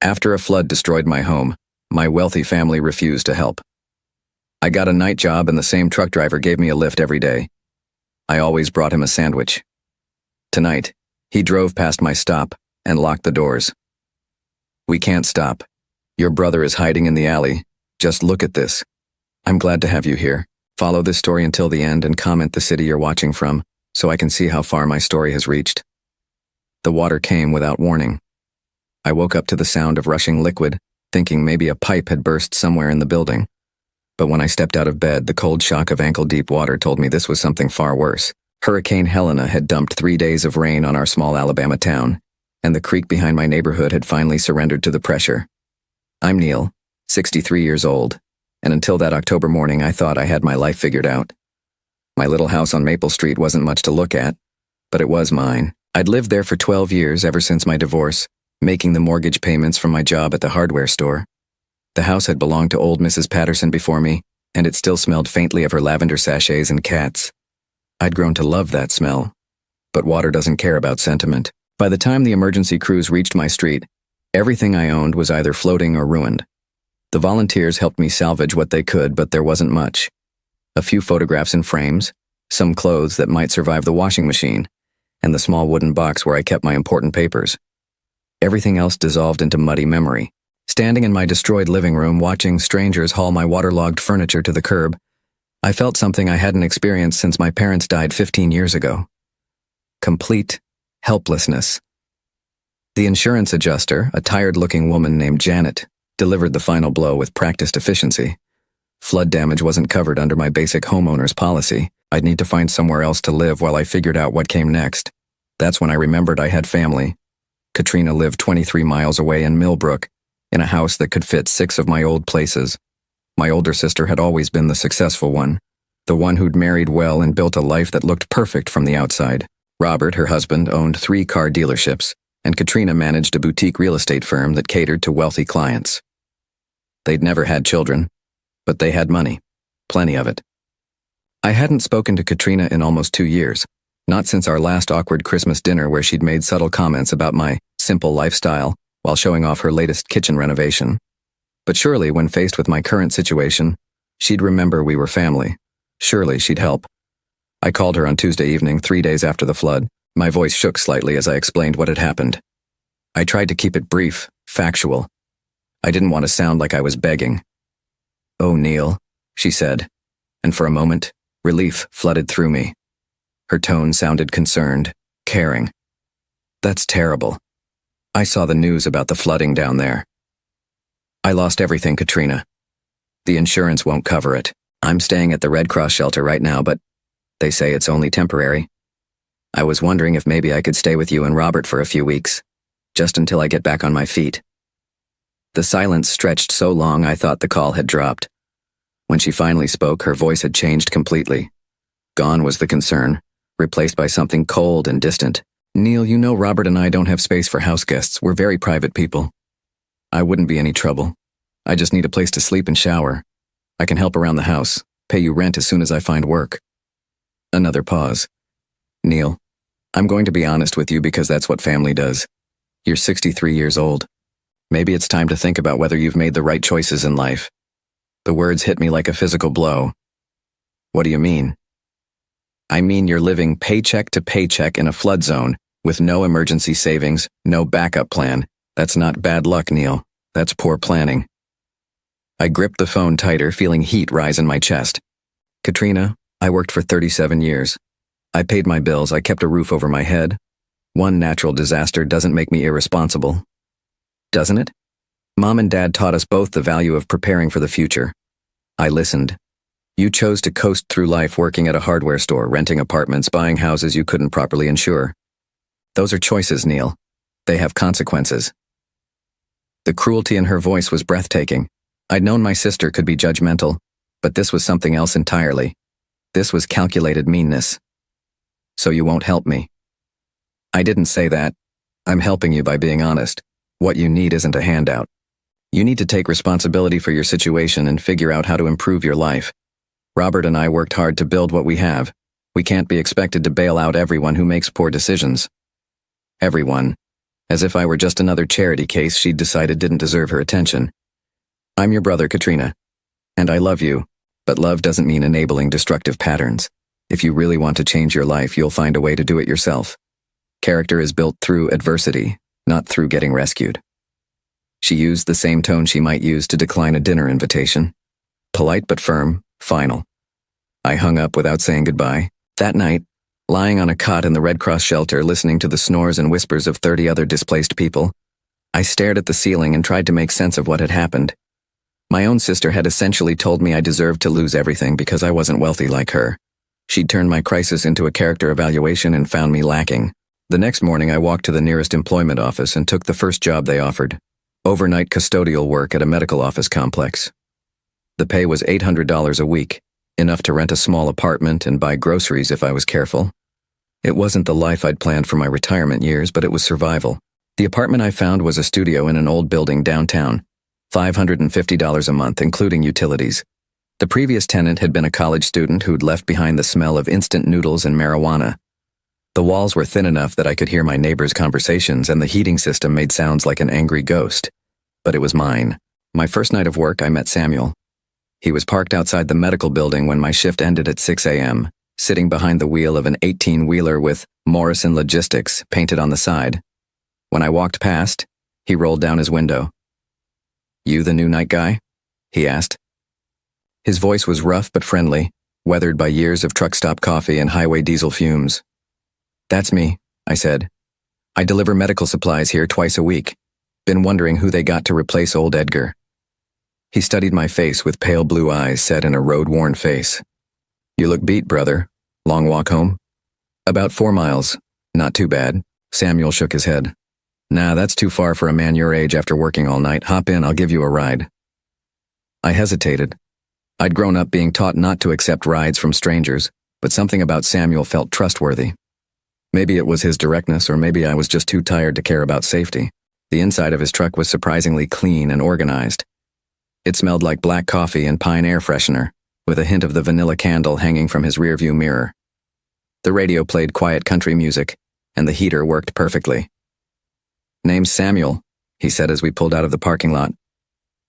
After a flood destroyed my home, my wealthy family refused to help. I got a night job and the same truck driver gave me a lift every day. I always brought him a sandwich. Tonight, he drove past my stop and locked the doors. "We can't stop. Your brother is hiding in the alley. Just look at this." I'm glad to have you here. Follow this story until the end and comment the city you're watching from, so I can see how far my story has reached. The water came without warning. I woke up to the sound of rushing liquid, thinking maybe a pipe had burst somewhere in the building. But when I stepped out of bed, the cold shock of ankle-deep water told me this was something far worse. Hurricane Helena had dumped 3 days of rain on our small Alabama town, and the creek behind my neighborhood had finally surrendered to the pressure. I'm Neil, 63 years old, and until that October morning I thought I had my life figured out. My little house on Maple Street wasn't much to look at, but it was mine. I'd lived there for 12 years ever since my divorce, making the mortgage payments from my job at the hardware store. The house had belonged to old Mrs. Patterson before me, and it still smelled faintly of her lavender sachets and cats. I'd grown to love that smell. But water doesn't care about sentiment. By the time the emergency crews reached my street, everything I owned was either floating or ruined. The volunteers helped me salvage what they could, but there wasn't much. A few photographs in frames, some clothes that might survive the washing machine, and the small wooden box where I kept my important papers. Everything else dissolved into muddy memory. Standing in my destroyed living room, watching strangers haul my waterlogged furniture to the curb, I felt something I hadn't experienced since my parents died 15 years ago. Complete helplessness. The insurance adjuster, a tired-looking woman named Janet, delivered the final blow with practiced efficiency. Flood damage wasn't covered under my basic homeowner's policy. I'd need to find somewhere else to live while I figured out what came next. That's when I remembered I had family. Katrina lived 23 miles away in Millbrook, in a house that could fit 6 of my old places. My older sister had always been the successful one, the one who'd married well and built a life that looked perfect from the outside. Robert, her husband, owned 3 car dealerships, and Katrina managed a boutique real estate firm that catered to wealthy clients. They'd never had children, but they had money, plenty of it. I hadn't spoken to Katrina in almost 2 years, not since our last awkward Christmas dinner where she'd made subtle comments about my simple lifestyle while showing off her latest kitchen renovation. But surely, when faced with my current situation, she'd remember we were family. Surely she'd help. I called her on Tuesday evening, 3 days after the flood. My voice shook slightly as I explained what had happened. I tried to keep it brief, factual. I didn't want to sound like I was begging. "Oh, Neil," she said, and for a moment, relief flooded through me. Her tone sounded concerned, caring. "That's terrible. I saw the news about the flooding down there. I lost everything, Katrina. The insurance won't cover it. I'm staying at the Red Cross shelter right now, but they say it's only temporary. I was wondering if maybe I could stay with you and Robert for a few weeks, just until I get back on my feet." The silence stretched so long I thought the call had dropped. When she finally spoke, her voice had changed completely. Gone was the concern, replaced by something cold and distant. "Neil, you know Robert and I don't have space for house guests. We're very private people. I wouldn't be any trouble. I just need a place to sleep and shower. I can help around the house, pay you rent as soon as I find work." Another pause. "Neil, I'm going to be honest with you because that's what family does. You're 63 years old. Maybe it's time to think about whether you've made the right choices in life." The words hit me like a physical blow. "What do you mean?" "I mean you're living paycheck to paycheck in a flood zone, with no emergency savings, no backup plan. That's not bad luck, Neil. That's poor planning." I gripped the phone tighter, feeling heat rise in my chest. "Katrina, I worked for 37 years. I paid my bills, I kept a roof over my head. One natural disaster doesn't make me irresponsible. Doesn't it? Mom and Dad taught us both the value of preparing for the future. I listened. You chose to coast through life working at a hardware store, renting apartments, buying houses you couldn't properly insure. Those are choices, Neil. They have consequences." The cruelty in her voice was breathtaking. I'd known my sister could be judgmental, but this was something else entirely. This was calculated meanness. "So you won't help me?" "I didn't say that. I'm helping you by being honest. What you need isn't a handout. You need to take responsibility for your situation and figure out how to improve your life. Robert and I worked hard to build what we have. We can't be expected to bail out everyone who makes poor decisions." "Everyone. as if I were just another charity case she'd decided didn't deserve her attention. I'm your brother, Katrina, and I love you, but love doesn't mean enabling destructive patterns. If you really want to change your life, you'll find a way to do it yourself. Character is built through adversity, not through getting rescued. She used the same tone she might use to decline a dinner invitation. Polite but firm, final. I hung up without saying goodbye. That night, lying on a cot in the Red Cross shelter listening to the snores and whispers of 30 other displaced people, I stared at the ceiling and tried to make sense of what had happened. My own sister had essentially told me I deserved to lose everything because I wasn't wealthy like her. She'd turned my crisis into a character evaluation and found me lacking. The next morning I walked to the nearest employment office and took the first job they offered. Overnight custodial work at a medical office complex. The pay was $800 a week, enough to rent a small apartment and buy groceries if I was careful. It wasn't the life I'd planned for my retirement years, but it was survival. The apartment I found was a studio in an old building downtown, $550 a month, including utilities. The previous tenant had been a college student who'd left behind the smell of instant noodles and marijuana. The walls were thin enough that I could hear my neighbors' conversations, and the heating system made sounds like an angry ghost. But it was mine. My first night of work, I met Samuel. He was parked outside the medical building when my shift ended at 6 a.m., sitting behind the wheel of an 18-wheeler with Morrison Logistics painted on the side. When I walked past, he rolled down his window. "You the new night guy?" he asked. His voice was rough but friendly, weathered by years of truck stop coffee and highway diesel fumes. "That's me," I said. "I deliver medical supplies here twice a week. Been wondering who they got to replace old Edgar." He studied my face with pale blue eyes set in a road-worn face. "You look beat, brother. Long walk home?" "About 4 miles. Not too bad." Samuel shook his head. "Nah, that's too far for a man your age after working all night. Hop in, I'll give you a ride." I hesitated. I'd grown up being taught not to accept rides from strangers, but something about Samuel felt trustworthy. Maybe it was his directness, or maybe I was just too tired to care about safety. The inside of his truck was surprisingly clean and organized. It smelled like black coffee and pine air freshener, with a hint of the vanilla candle hanging from his rearview mirror. The radio played quiet country music, and the heater worked perfectly. "Name's Samuel," he said as we pulled out of the parking lot.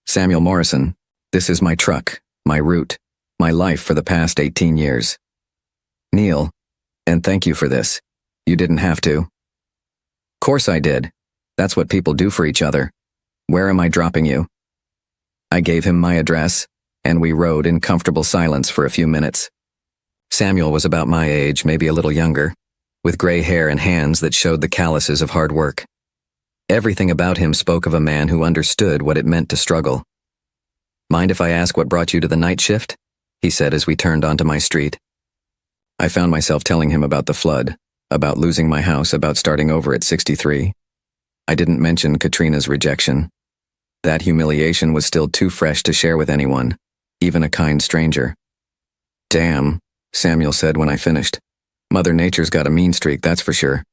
"Samuel Morrison. This is my truck, my route, my life for the past 18 years. Neil, and thank you for this. You didn't have to." "Course I did. That's what people do for each other. Where am I dropping you?" I gave him my address, and we rode in comfortable silence for a few minutes. Samuel was about my age, maybe a little younger, with gray hair and hands that showed the calluses of hard work. Everything about him spoke of a man who understood what it meant to struggle. "Mind if I ask what brought you to the night shift?" he said as we turned onto my street. I found myself telling him about the flood, about losing my house, about starting over at 63. I didn't mention Katrina's rejection. That humiliation was still too fresh to share with anyone, even a kind stranger. "Damn," Samuel said when I finished. "Mother Nature's got a mean streak, that's for sure.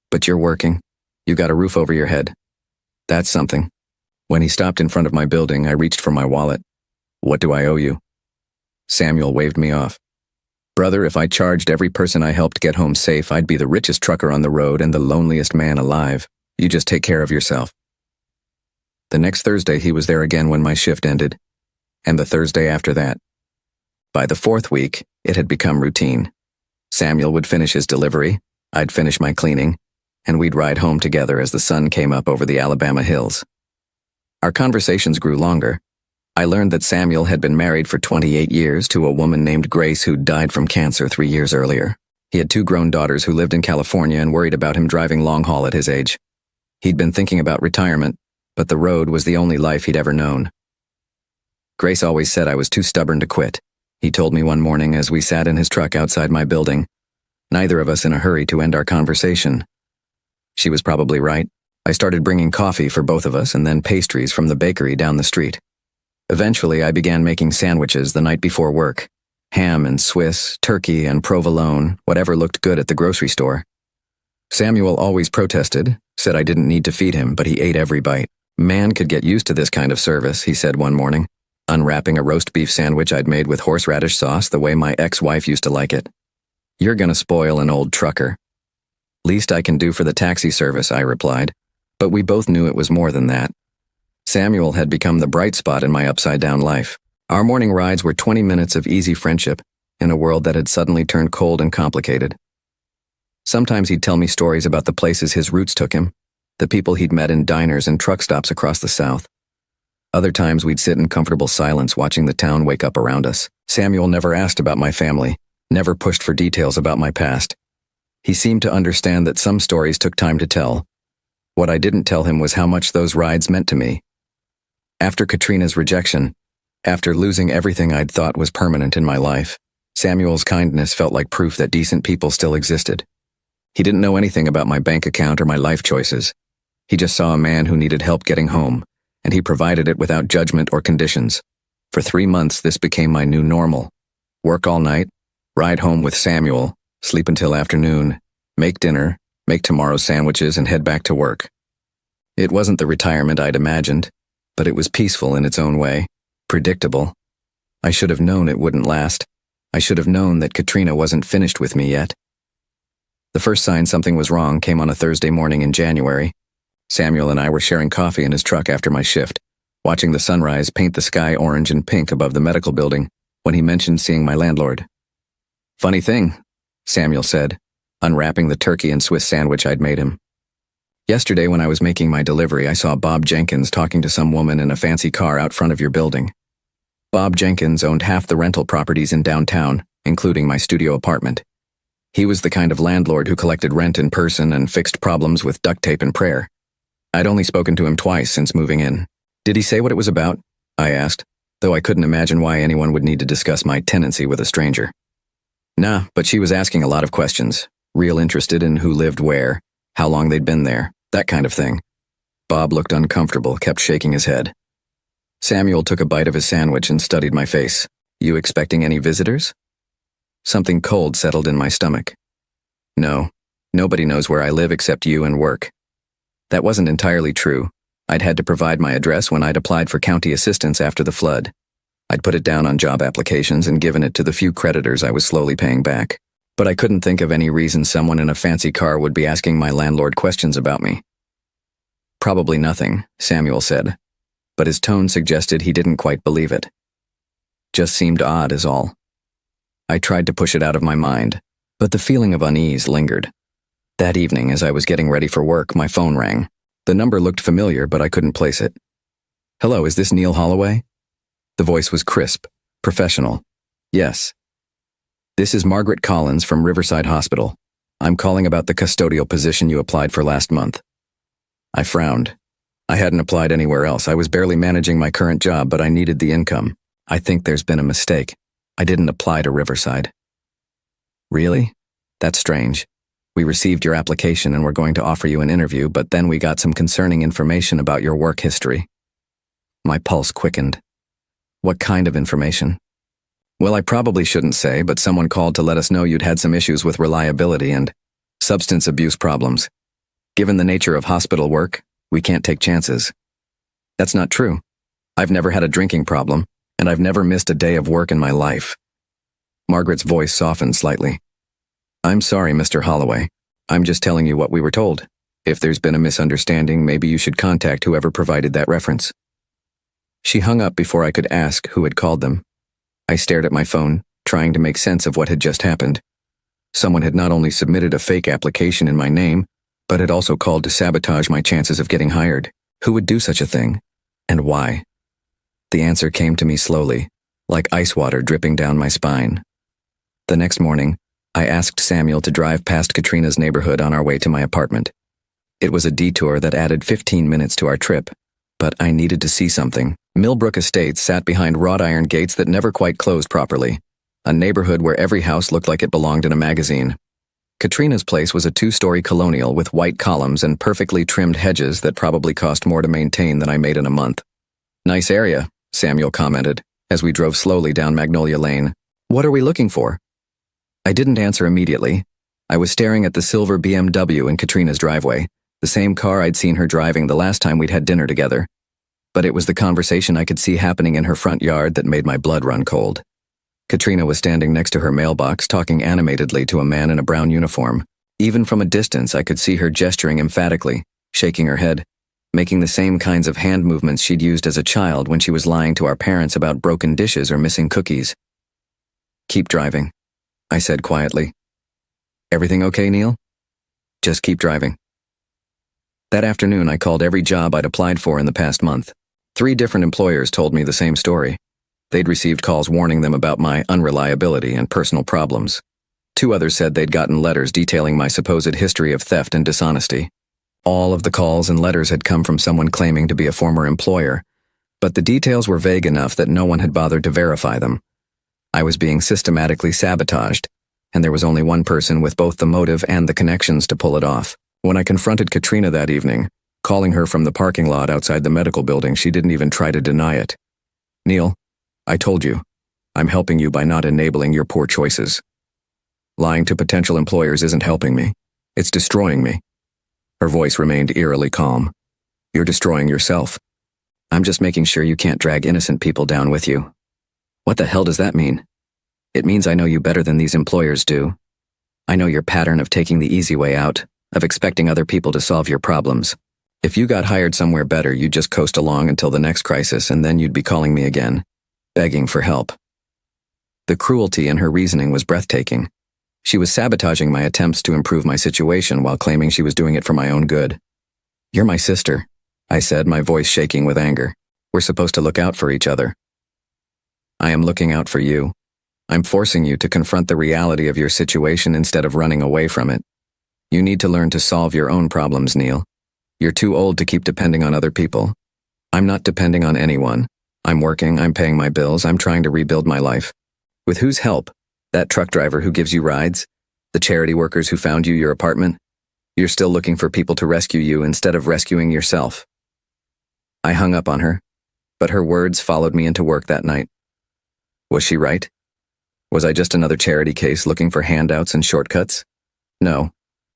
But you're working. You got a roof over your head. That's something." When he stopped in front of my building, I reached for my wallet. "What do I owe you?" Samuel waved me off. "Brother, if I charged every person I helped get home safe, I'd be the richest trucker on the road and the loneliest man alive. You just take care of yourself." The next Thursday, he was there again when my shift ended, and the Thursday after that. By the 4th week, it had become routine. Samuel would finish his delivery, I'd finish my cleaning, and we'd ride home together as the sun came up over the Alabama hills. Our conversations grew longer. I learned that Samuel had been married for 28 years to a woman named Grace who'd died from cancer 3 years earlier. He had 2 grown daughters who lived in California and worried about him driving long haul at his age. He'd been thinking about retirement, but the road was the only life he'd ever known. Grace always said I was too stubborn to quit, he told me one morning as we sat in his truck outside my building, neither of us in a hurry to end our conversation. She was probably right. I started bringing coffee for both of us and then pastries from the bakery down the street. Eventually, I began making sandwiches the night before work. Ham and Swiss, turkey and provolone, whatever looked good at the grocery store. Samuel always protested, said I didn't need to feed him, but he ate every bite. "Man could get used to this kind of service," he said one morning, unwrapping a roast beef sandwich I'd made with horseradish sauce the way my ex-wife used to like it. "You're gonna spoil an old trucker." "Least I can do for the taxi service," I replied. But we both knew it was more than that. Samuel had become the bright spot in my upside-down life. Our morning rides were 20 minutes of easy friendship in a world that had suddenly turned cold and complicated. Sometimes he'd tell me stories about the places his roots took him, the people he'd met in diners and truck stops across the South. Other times we'd sit in comfortable silence watching the town wake up around us. Samuel never asked about my family, never pushed for details about my past. He seemed to understand that some stories took time to tell. What I didn't tell him was how much those rides meant to me. After Katrina's rejection, after losing everything I'd thought was permanent in my life, Samuel's kindness felt like proof that decent people still existed. He didn't know anything about my bank account or my life choices. He just saw a man who needed help getting home, and he provided it without judgment or conditions. For 3 months, this became my new normal. Work all night, ride home with Samuel, sleep until afternoon, make dinner, make tomorrow's sandwiches, and head back to work. It wasn't the retirement I'd imagined, but it was peaceful in its own way, predictable. I should have known it wouldn't last. I should have known that Katrina wasn't finished with me yet. The first sign something was wrong came on a Thursday morning in January. Samuel and I were sharing coffee in his truck after my shift, watching the sunrise paint the sky orange and pink above the medical building, when he mentioned seeing my landlord. "Funny thing," Samuel said, unwrapping the turkey and Swiss sandwich I'd made him. "Yesterday when I was making my delivery, I saw Bob Jenkins talking to some woman in a fancy car out front of your building." Bob Jenkins owned half the rental properties in downtown, including my studio apartment. He was the kind of landlord who collected rent in person and fixed problems with duct tape and prayer. I'd only spoken to him twice since moving in. "Did he say what it was about?" I asked, though I couldn't imagine why anyone would need to discuss my tenancy with a stranger. "Nah, but she was asking a lot of questions, real interested in who lived where, how long they'd been there, that kind of thing." Bob looked uncomfortable, kept shaking his head. Samuel took a bite of his sandwich and studied my face. "You expecting any visitors?" Something cold settled in my stomach. "No, nobody knows where I live except you and work." That wasn't entirely true. I'd had to provide my address when I'd applied for county assistance after the flood. I'd put it down on job applications and given it to the few creditors I was slowly paying back. But I couldn't think of any reason someone in a fancy car would be asking my landlord questions about me. "Probably nothing," Samuel said, but his tone suggested he didn't quite believe it. "Just seemed odd is all." I tried to push it out of my mind, but the feeling of unease lingered. That evening, as I was getting ready for work, my phone rang. The number looked familiar, but I couldn't place it. "Hello, is this Neil Holloway?" The voice was crisp, professional. "Yes." "This is Margaret Collins from Riverside Hospital. I'm calling about the custodial position you applied for last month." I frowned. I hadn't applied anywhere else. I was barely managing my current job, but I needed the income. "I think there's been a mistake. I didn't apply to Riverside." "Really? That's strange. We received your application and were going to offer you an interview, but then we got some concerning information about your work history." My pulse quickened. "What kind of information?" "Well, I probably shouldn't say, but someone called to let us know you'd had some issues with reliability and substance abuse problems. Given the nature of hospital work, we can't take chances." "That's not true. I've never had a drinking problem, and I've never missed a day of work in my life." Margaret's voice softened slightly. "I'm sorry, Mr. Holloway. I'm just telling you what we were told. If there's been a misunderstanding, maybe you should contact whoever provided that reference." She hung up before I could ask who had called them. I stared at my phone, trying to make sense of what had just happened. Someone had not only submitted a fake application in my name, but had also called to sabotage my chances of getting hired. Who would do such a thing? And why? The answer came to me slowly, like ice water dripping down my spine. The next morning, I asked Samuel to drive past Katrina's neighborhood on our way to my apartment. It was a detour that added 15 minutes to our trip, but I needed to see something. Millbrook Estates sat behind wrought iron gates that never quite closed properly, a neighborhood where every house looked like it belonged in a magazine. Katrina's place was a 2-story colonial with white columns and perfectly trimmed hedges that probably cost more to maintain than I made in a month. "Nice area," Samuel commented, as we drove slowly down Magnolia Lane. "What are we looking for?" I didn't answer immediately. I was staring at the silver BMW in Katrina's driveway, the same car I'd seen her driving the last time we'd had dinner together. But it was the conversation I could see happening in her front yard that made my blood run cold. Katrina was standing next to her mailbox, talking animatedly to a man in a brown uniform. Even from a distance, I could see her gesturing emphatically, shaking her head. making the same kinds of hand movements she'd used as a child when she was lying to our parents about broken dishes or missing cookies. "Keep driving," I said quietly. "Everything okay, Neil? Just keep driving." That afternoon, I called every job I'd applied for in the past month. 3 different employers told me the same story. They'd received calls warning them about my unreliability and personal problems. 2 others said they'd gotten letters detailing my supposed history of theft and dishonesty. All of the calls and letters had come from someone claiming to be a former employer, but the details were vague enough that no one had bothered to verify them. I was being systematically sabotaged, and there was only one person with both the motive and the connections to pull it off. When I confronted Katrina that evening, calling her from the parking lot outside the medical building, she didn't even try to deny it. "Neil, I told you, I'm helping you by not enabling your poor choices. Lying to potential employers isn't helping me. It's destroying me." Her voice remained eerily calm. "You're destroying yourself. I'm just making sure you can't drag innocent people down with you." "What the hell does that mean?" "It means I know you better than these employers do. I know your pattern of taking the easy way out, of expecting other people to solve your problems. If you got hired somewhere better, you'd just coast along until the next crisis, and then you'd be calling me again, begging for help." The cruelty in her reasoning was breathtaking. She was sabotaging my attempts to improve my situation while claiming she was doing it for my own good. "You're my sister," I said, my voice shaking with anger. "We're supposed to look out for each other." "I am looking out for you. I'm forcing you to confront the reality of your situation instead of running away from it. You need to learn to solve your own problems, Neil. You're too old to keep depending on other people. I'm not depending on anyone. I'm working, I'm paying my bills, I'm trying to rebuild my life. With whose help? That truck driver who gives you rides? The charity workers who found you your apartment? You're still looking for people to rescue you instead of rescuing yourself." I hung up on her, but her words followed me into work that night. Was she right? Was I just another charity case looking for handouts and shortcuts? No.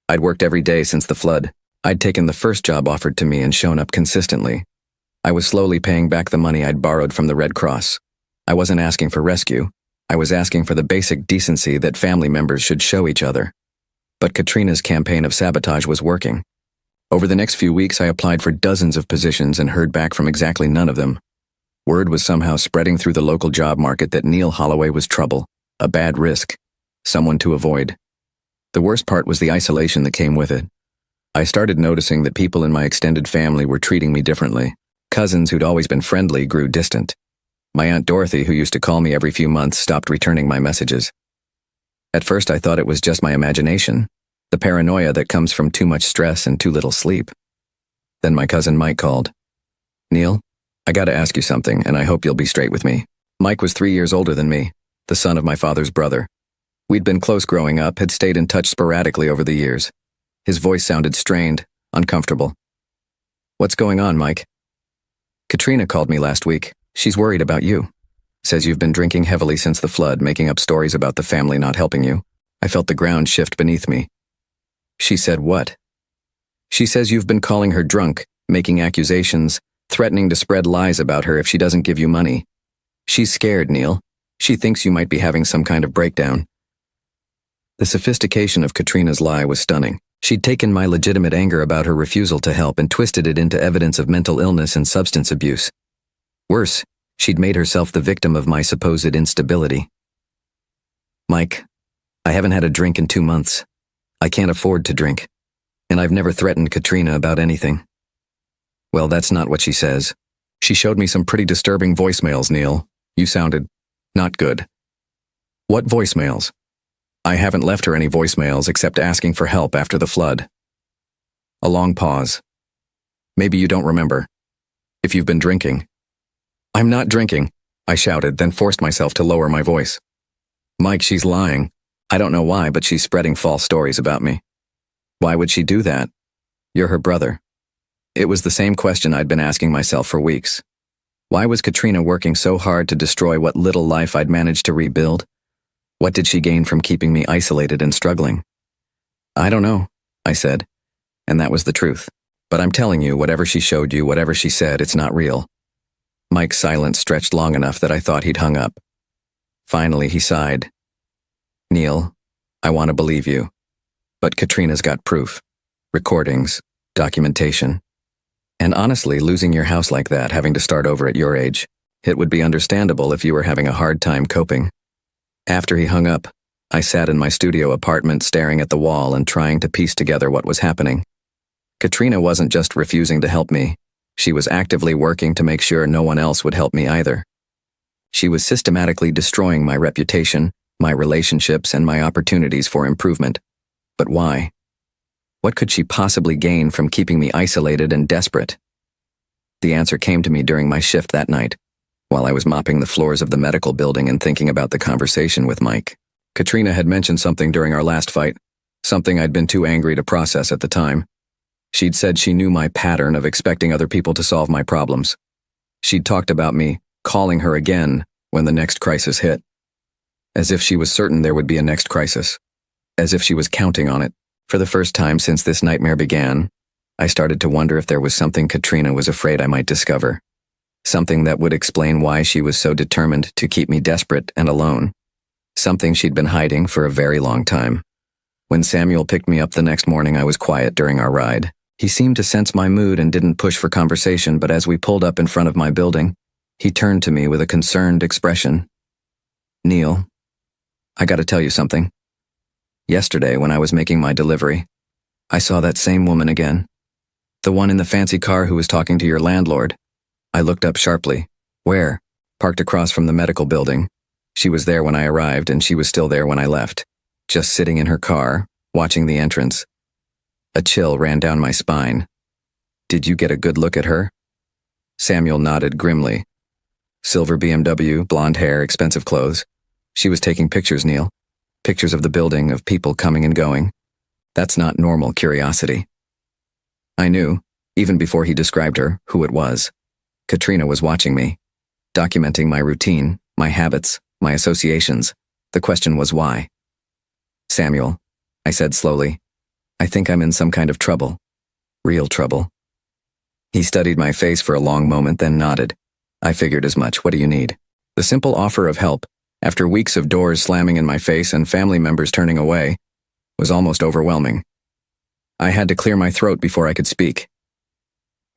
I'd worked every day since the flood. I'd taken the first job offered to me and shown up consistently. I was slowly paying back the money I'd borrowed from the Red Cross. I wasn't asking for rescue. I was asking for the basic decency that family members should show each other. But Katrina's campaign of sabotage was working. Over the next few weeks, I applied for dozens of positions and heard back from exactly none of them. Word was somehow spreading through the local job market that Neil Holloway was trouble, a bad risk, someone to avoid. The worst part was the isolation that came with it. I started noticing that people in my extended family were treating me differently. Cousins who'd always been friendly grew distant. My Aunt Dorothy, who used to call me every few months, stopped returning my messages. At first, I thought it was just my imagination, the paranoia that comes from too much stress and too little sleep. Then my cousin Mike called. "Neil, I gotta ask you something, and I hope you'll be straight with me." Mike was 3 years older than me, the son of my father's brother. We'd been close growing up, had stayed in touch sporadically over the years. His voice sounded strained, uncomfortable. "What's going on, Mike?" "Katrina called me last week. She's worried about you. Says you've been drinking heavily since the flood, making up stories about the family not helping you." I felt the ground shift beneath me. "She said what?" "She says you've been calling her drunk, making accusations, threatening to spread lies about her if she doesn't give you money. She's scared, Neil. She thinks you might be having some kind of breakdown." The sophistication of Katrina's lie was stunning. She'd taken my legitimate anger about her refusal to help and twisted it into evidence of mental illness and substance abuse. Worse, she'd made herself the victim of my supposed instability. "Mike, I haven't had a drink in 2 months. I can't afford to drink. And I've never threatened Katrina about anything." "Well, that's not what she says. She showed me some pretty disturbing voicemails, Neil. You sounded not good." "What voicemails?" "I haven't left her any voicemails except asking for help after the flood." A long pause. "Maybe you don't remember. If you've been drinking." "I'm not drinking," I shouted, then forced myself to lower my voice. "Mike, she's lying. I don't know why, but she's spreading false stories about me." "Why would she do that? You're her brother." It was the same question I'd been asking myself for weeks. Why was Katrina working so hard to destroy what little life I'd managed to rebuild? What did she gain from keeping me isolated and struggling? "I don't know," I said, and that was the truth. "But I'm telling you, whatever she showed you, whatever she said, it's not real." Mike's silence stretched long enough that I thought he'd hung up. Finally, he sighed. "Neil, I want to believe you. But Katrina's got proof. Recordings, documentation. And honestly, losing your house like that, having to start over at your age, it would be understandable if you were having a hard time coping. After he hung up, I sat in my studio apartment staring at the wall and trying to piece together what was happening. Katrina wasn't just refusing to help me. She was actively working to make sure no one else would help me either. She was systematically destroying my reputation, my relationships, and my opportunities for improvement. But why? What could she possibly gain from keeping me isolated and desperate? The answer came to me during my shift that night, while I was mopping the floors of the medical building and thinking about the conversation with Mike. Katrina had mentioned something during our last fight, something I'd been too angry to process at the time. She'd said she knew my pattern of expecting other people to solve my problems. She'd talked about me calling her again when the next crisis hit. As if she was certain there would be a next crisis. As if she was counting on it. For the first time since this nightmare began, I started to wonder if there was something Katrina was afraid I might discover. Something that would explain why she was so determined to keep me desperate and alone. Something she'd been hiding for a very long time. When Samuel picked me up the next morning, I was quiet during our ride. He seemed to sense my mood and didn't push for conversation, but as we pulled up in front of my building, he turned to me with a concerned expression. "Neil, I gotta tell you something. Yesterday, when I was making my delivery, I saw that same woman again. The one in the fancy car who was talking to your landlord." I looked up sharply. "Where?" "Parked across from the medical building. She was there when I arrived, and she was still there when I left. Just sitting in her car, watching the entrance." A chill ran down my spine. "Did you get a good look at her?" Samuel nodded grimly. Silver BMW, blonde hair, expensive clothes. She was taking pictures, Neil. Pictures of the building, of people coming and going. That's not normal curiosity. I knew, even before he described her, who it was. Katrina was watching me, documenting my routine, my habits, my associations. The question was why. "Samuel," I said slowly, "I think I'm in some kind of trouble. Real trouble." He studied my face for a long moment, then nodded. I figured as much. "What do you need?" The simple offer of help, after weeks of doors slamming in my face and family members turning away, was almost overwhelming. I had to clear my throat before I could speak.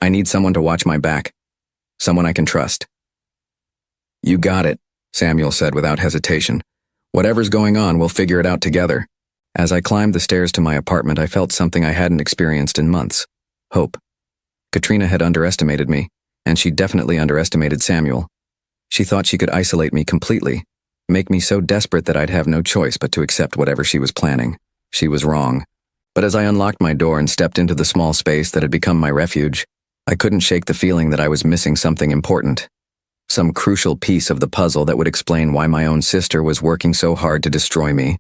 "I need someone to watch my back. Someone I can trust." "You got it," Samuel said without hesitation. "Whatever's going on, we'll figure it out together." As I climbed the stairs to my apartment, I felt something I hadn't experienced in months. Hope. Katrina had underestimated me, and she definitely underestimated Samuel. She thought she could isolate me completely, make me so desperate that I'd have no choice but to accept whatever she was planning. She was wrong. But as I unlocked my door and stepped into the small space that had become my refuge, I couldn't shake the feeling that I was missing something important. Some crucial piece of the puzzle that would explain why my own sister was working so hard to destroy me.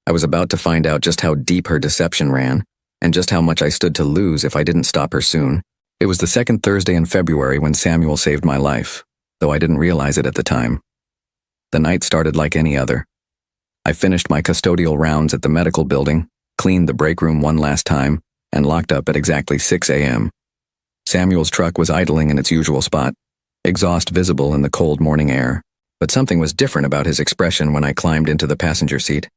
I was about to find out just how deep her deception ran, and just how much I stood to lose if I didn't stop her soon. It was the second Thursday in February when Samuel saved my life, though I didn't realize it at the time. The night started like any other. I finished my custodial rounds at the medical building, cleaned the break room one last time, and locked up at exactly 6 a.m. Samuel's truck was idling in its usual spot, exhaust visible in the cold morning air, but something was different about his expression when I climbed into the passenger seat.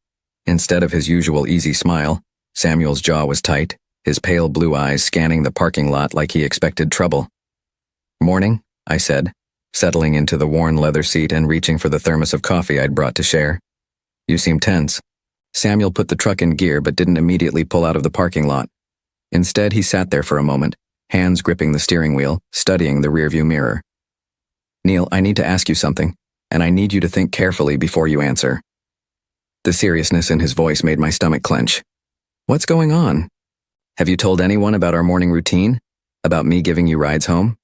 Instead of his usual easy smile, Samuel's jaw was tight, his pale blue eyes scanning the parking lot like he expected trouble. "Morning," I said, settling into the worn leather seat and reaching for the thermos of coffee I'd brought to share. "You seem tense." Samuel put the truck in gear but didn't immediately pull out of the parking lot. Instead, he sat there for a moment, hands gripping the steering wheel, studying the rearview mirror. "Neil, I need to ask you something, and I need you to think carefully before you answer." The seriousness in his voice made my stomach clench. "What's going on? Have you told anyone about our morning routine? About me giving you rides home?"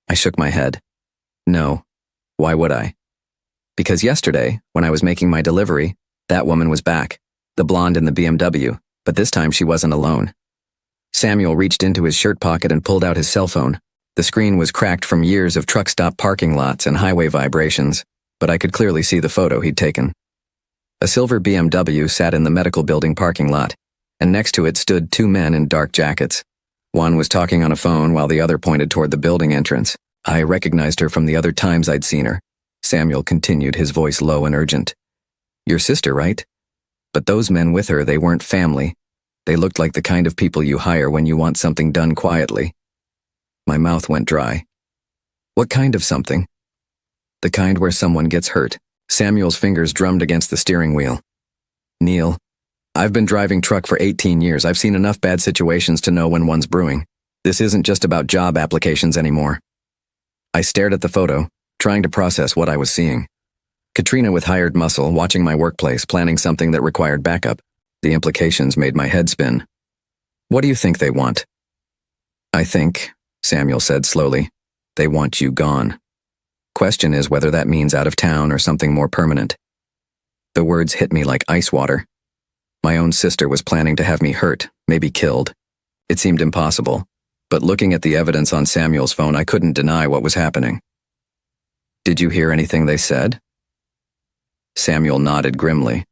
I shook my head. "No. Why would I?" "Because yesterday, when I was making my delivery, that woman was back, the blonde in the BMW, but this time she wasn't alone." Samuel reached into his shirt pocket and pulled out his cell phone. The screen was cracked from years of truck stop parking lots and highway vibrations, but I could clearly see the photo he'd taken. A silver BMW sat in the medical building parking lot, and next to it stood two men in dark jackets. One was talking on a phone while the other pointed toward the building entrance. I recognized her from the other times I'd seen her. Samuel continued, his voice low and urgent. "Your sister, right? But those men with her, they weren't family. They looked like the kind of people you hire when you want something done quietly." My mouth went dry. What kind of something? The kind where someone gets hurt. Samuel's fingers drummed against the steering wheel. Neil, I've been driving truck for 18 years. I've seen enough bad situations to know when one's brewing. This isn't just about job applications anymore. I stared at the photo, trying to process what I was seeing. Katrina with hired muscle, watching my workplace, planning something that required backup. The implications made my head spin. What do you think they want? I think, Samuel said slowly, they want you gone. Question is whether that means out of town or something more permanent. The words hit me like ice water. My own sister was planning to have me hurt, maybe killed. It seemed impossible, but looking at the evidence on Samuel's phone, I couldn't deny what was happening. Did you hear anything they said? Samuel nodded grimly.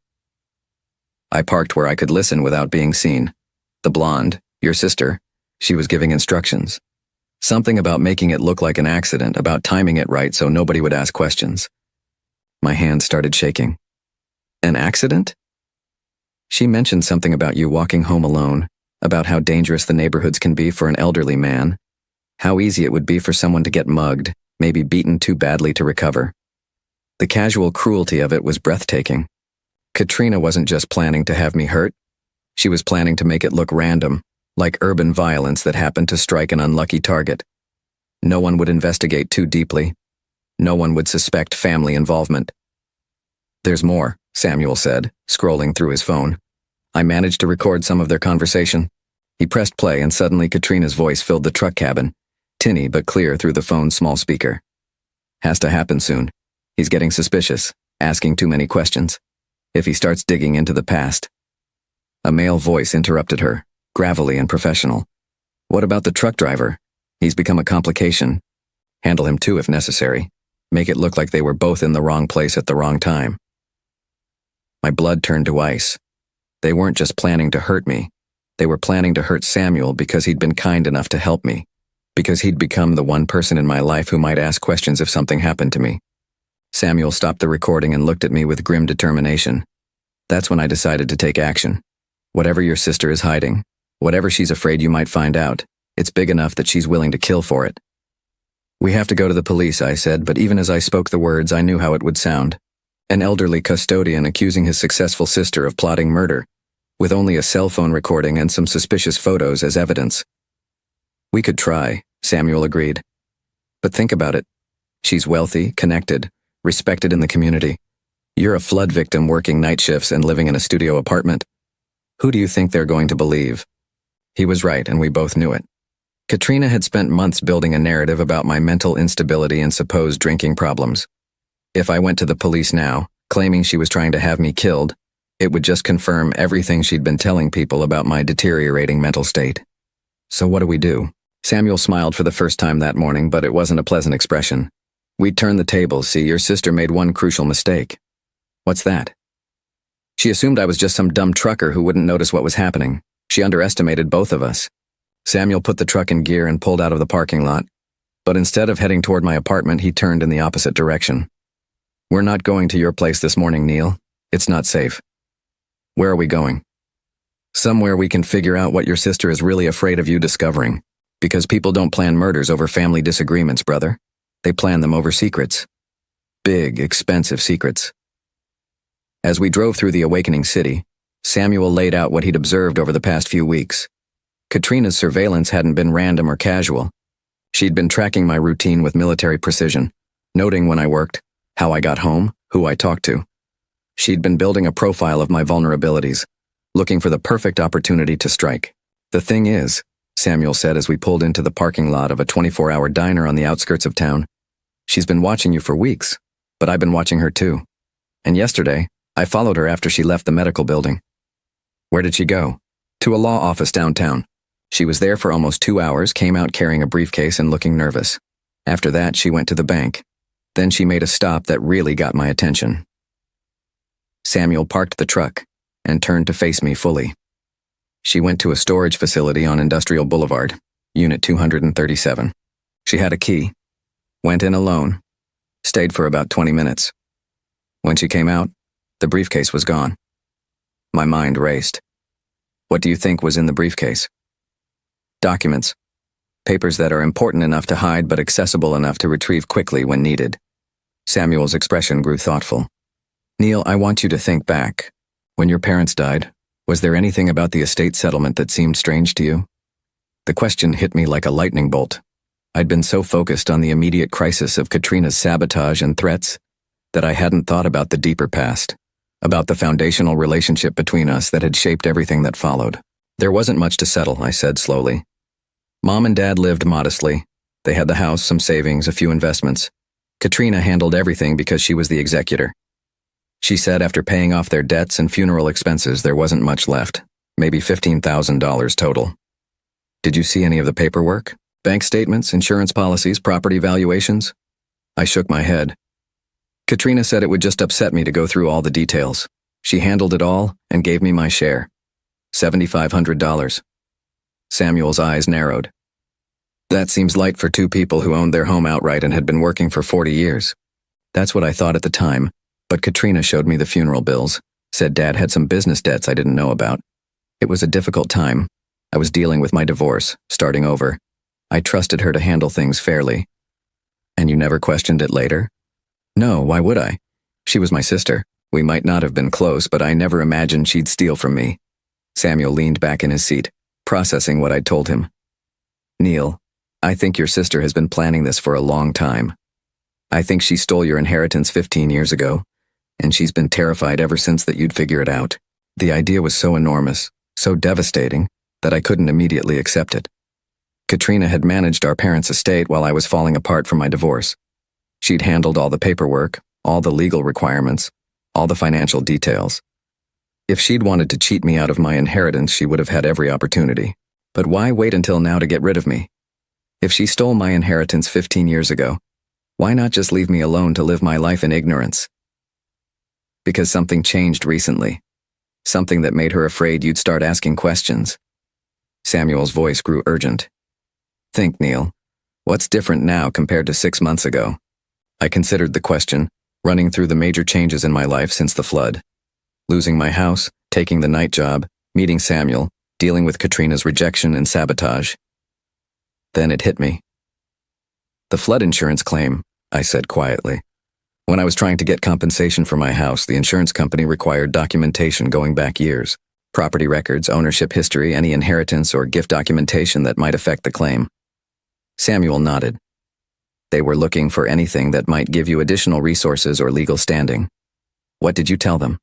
I parked where I could listen without being seen. The blonde, your sister, she was giving instructions. Something about making it look like an accident, about timing it right so nobody would ask questions. My hands started shaking. An accident? She mentioned something about you walking home alone, about how dangerous the neighborhoods can be for an elderly man, how easy it would be for someone to get mugged, maybe beaten too badly to recover. The casual cruelty of it was breathtaking. Katrina wasn't just planning to have me hurt. She was planning to make it look random, like urban violence that happened to strike an unlucky target. No one would investigate too deeply. No one would suspect family involvement. There's more, Samuel said, scrolling through his phone. I managed to record some of their conversation. He pressed play and suddenly Katrina's voice filled the truck cabin, tinny but clear through the phone's small speaker. Has to happen soon. He's getting suspicious, asking too many questions. If he starts digging into the past. A male voice interrupted her, gravelly and professional. What about the truck driver? He's become a complication. Handle him too if necessary. Make it look like they were both in the wrong place at the wrong time. My blood turned to ice. They weren't just planning to hurt me. They were planning to hurt Samuel because he'd been kind enough to help me. Because he'd become the one person in my life who might ask questions if something happened to me. Samuel stopped the recording and looked at me with grim determination. That's when I decided to take action. Whatever your sister is hiding, whatever she's afraid you might find out, it's big enough that she's willing to kill for it. We have to go to the police, I said, but even as I spoke the words, I knew how it would sound. An elderly custodian accusing his successful sister of plotting murder, with only a cell phone recording and some suspicious photos as evidence. We could try, Samuel agreed. But think about it. She's wealthy, connected, respected in the community. You're a flood victim working night shifts and living in a studio apartment. Who do you think they're going to believe? He was right, and we both knew it. Katrina had spent months building a narrative about my mental instability and supposed drinking problems. If I went to the police now, claiming she was trying to have me killed, it would just confirm everything she'd been telling people about my deteriorating mental state. So what do we do? Samuel smiled for the first time that morning, but it wasn't a pleasant expression. We'd turn the tables. See, your sister made one crucial mistake. What's that? She assumed I was just some dumb trucker who wouldn't notice what was happening. She underestimated both of us. Samuel put the truck in gear and pulled out of the parking lot, but instead of heading toward my apartment, he turned in the opposite direction. We're not going to your place this morning, Neil. It's not safe. Where are we going? Somewhere we can figure out what your sister is really afraid of you discovering. Because people don't plan murders over family disagreements, brother. They plan them over secrets. Big, expensive secrets. As we drove through the awakening city, Samuel laid out what he'd observed over the past few weeks. Katrina's surveillance hadn't been random or casual. She'd been tracking my routine with military precision, noting when I worked, how I got home, who I talked to. She'd been building a profile of my vulnerabilities, looking for the perfect opportunity to strike. The thing is, Samuel said as we pulled into the parking lot of a 24-hour diner on the outskirts of town, she's been watching you for weeks, but I've been watching her too. And yesterday, I followed her after she left the medical building. Where did she go? To a law office downtown. She was there for almost 2 hours, came out carrying a briefcase and looking nervous. After that, she went to the bank. Then she made a stop that really got my attention. Samuel parked the truck and turned to face me fully. She went to a storage facility on Industrial Boulevard, Unit 237. She had a key, went in alone, stayed for about 20 minutes. When she came out, the briefcase was gone. My mind raced. What do you think was in the briefcase? Documents. Papers that are important enough to hide but accessible enough to retrieve quickly when needed. Samuel's expression grew thoughtful. Neil, I want you to think back. When your parents died, was there anything about the estate settlement that seemed strange to you? The question hit me like a lightning bolt. I'd been so focused on the immediate crisis of Katrina's sabotage and threats that I hadn't thought about the deeper past, about the foundational relationship between us that had shaped everything that followed. There wasn't much to settle, I said slowly. Mom and Dad lived modestly. They had the house, some savings, a few investments. Katrina handled everything because she was the executor. She said after paying off their debts and funeral expenses, there wasn't much left, maybe $15,000 total. Did you see any of the paperwork? Bank statements, insurance policies, property valuations? I shook my head. Katrina said it would just upset me to go through all the details. She handled it all and gave me my share. $7,500. Samuel's eyes narrowed. That seems light for two people who owned their home outright and had been working for 40 years. That's what I thought at the time, but Katrina showed me the funeral bills, said Dad had some business debts I didn't know about. It was a difficult time. I was dealing with my divorce, starting over. I trusted her to handle things fairly. And you never questioned it later? No, why would I? She was my sister. We might not have been close, but I never imagined she'd steal from me. Samuel leaned back in his seat, processing what I'd told him. Neil, I think your sister has been planning this for a long time. I think she stole your inheritance 15 years ago, and she's been terrified ever since that you'd figure it out. The idea was so enormous, so devastating, that I couldn't immediately accept it. Katrina had managed our parents' estate while I was falling apart from my divorce. She'd handled all the paperwork, all the legal requirements, all the financial details. If she'd wanted to cheat me out of my inheritance, she would have had every opportunity. But why wait until now to get rid of me? If she stole my inheritance 15 years ago, why not just leave me alone to live my life in ignorance? Because something changed recently. Something that made her afraid you'd start asking questions. Samuel's voice grew urgent. Think, Neil. What's different now compared to 6 months ago? I considered the question, running through the major changes in my life since the flood. Losing my house, taking the night job, meeting Samuel, dealing with Katrina's rejection and sabotage. Then it hit me. The flood insurance claim, I said quietly. When I was trying to get compensation for my house, the insurance company required documentation going back years. Property records, ownership history, any inheritance or gift documentation that might affect the claim. Samuel nodded. They were looking for anything that might give you additional resources or legal standing. What did you tell them?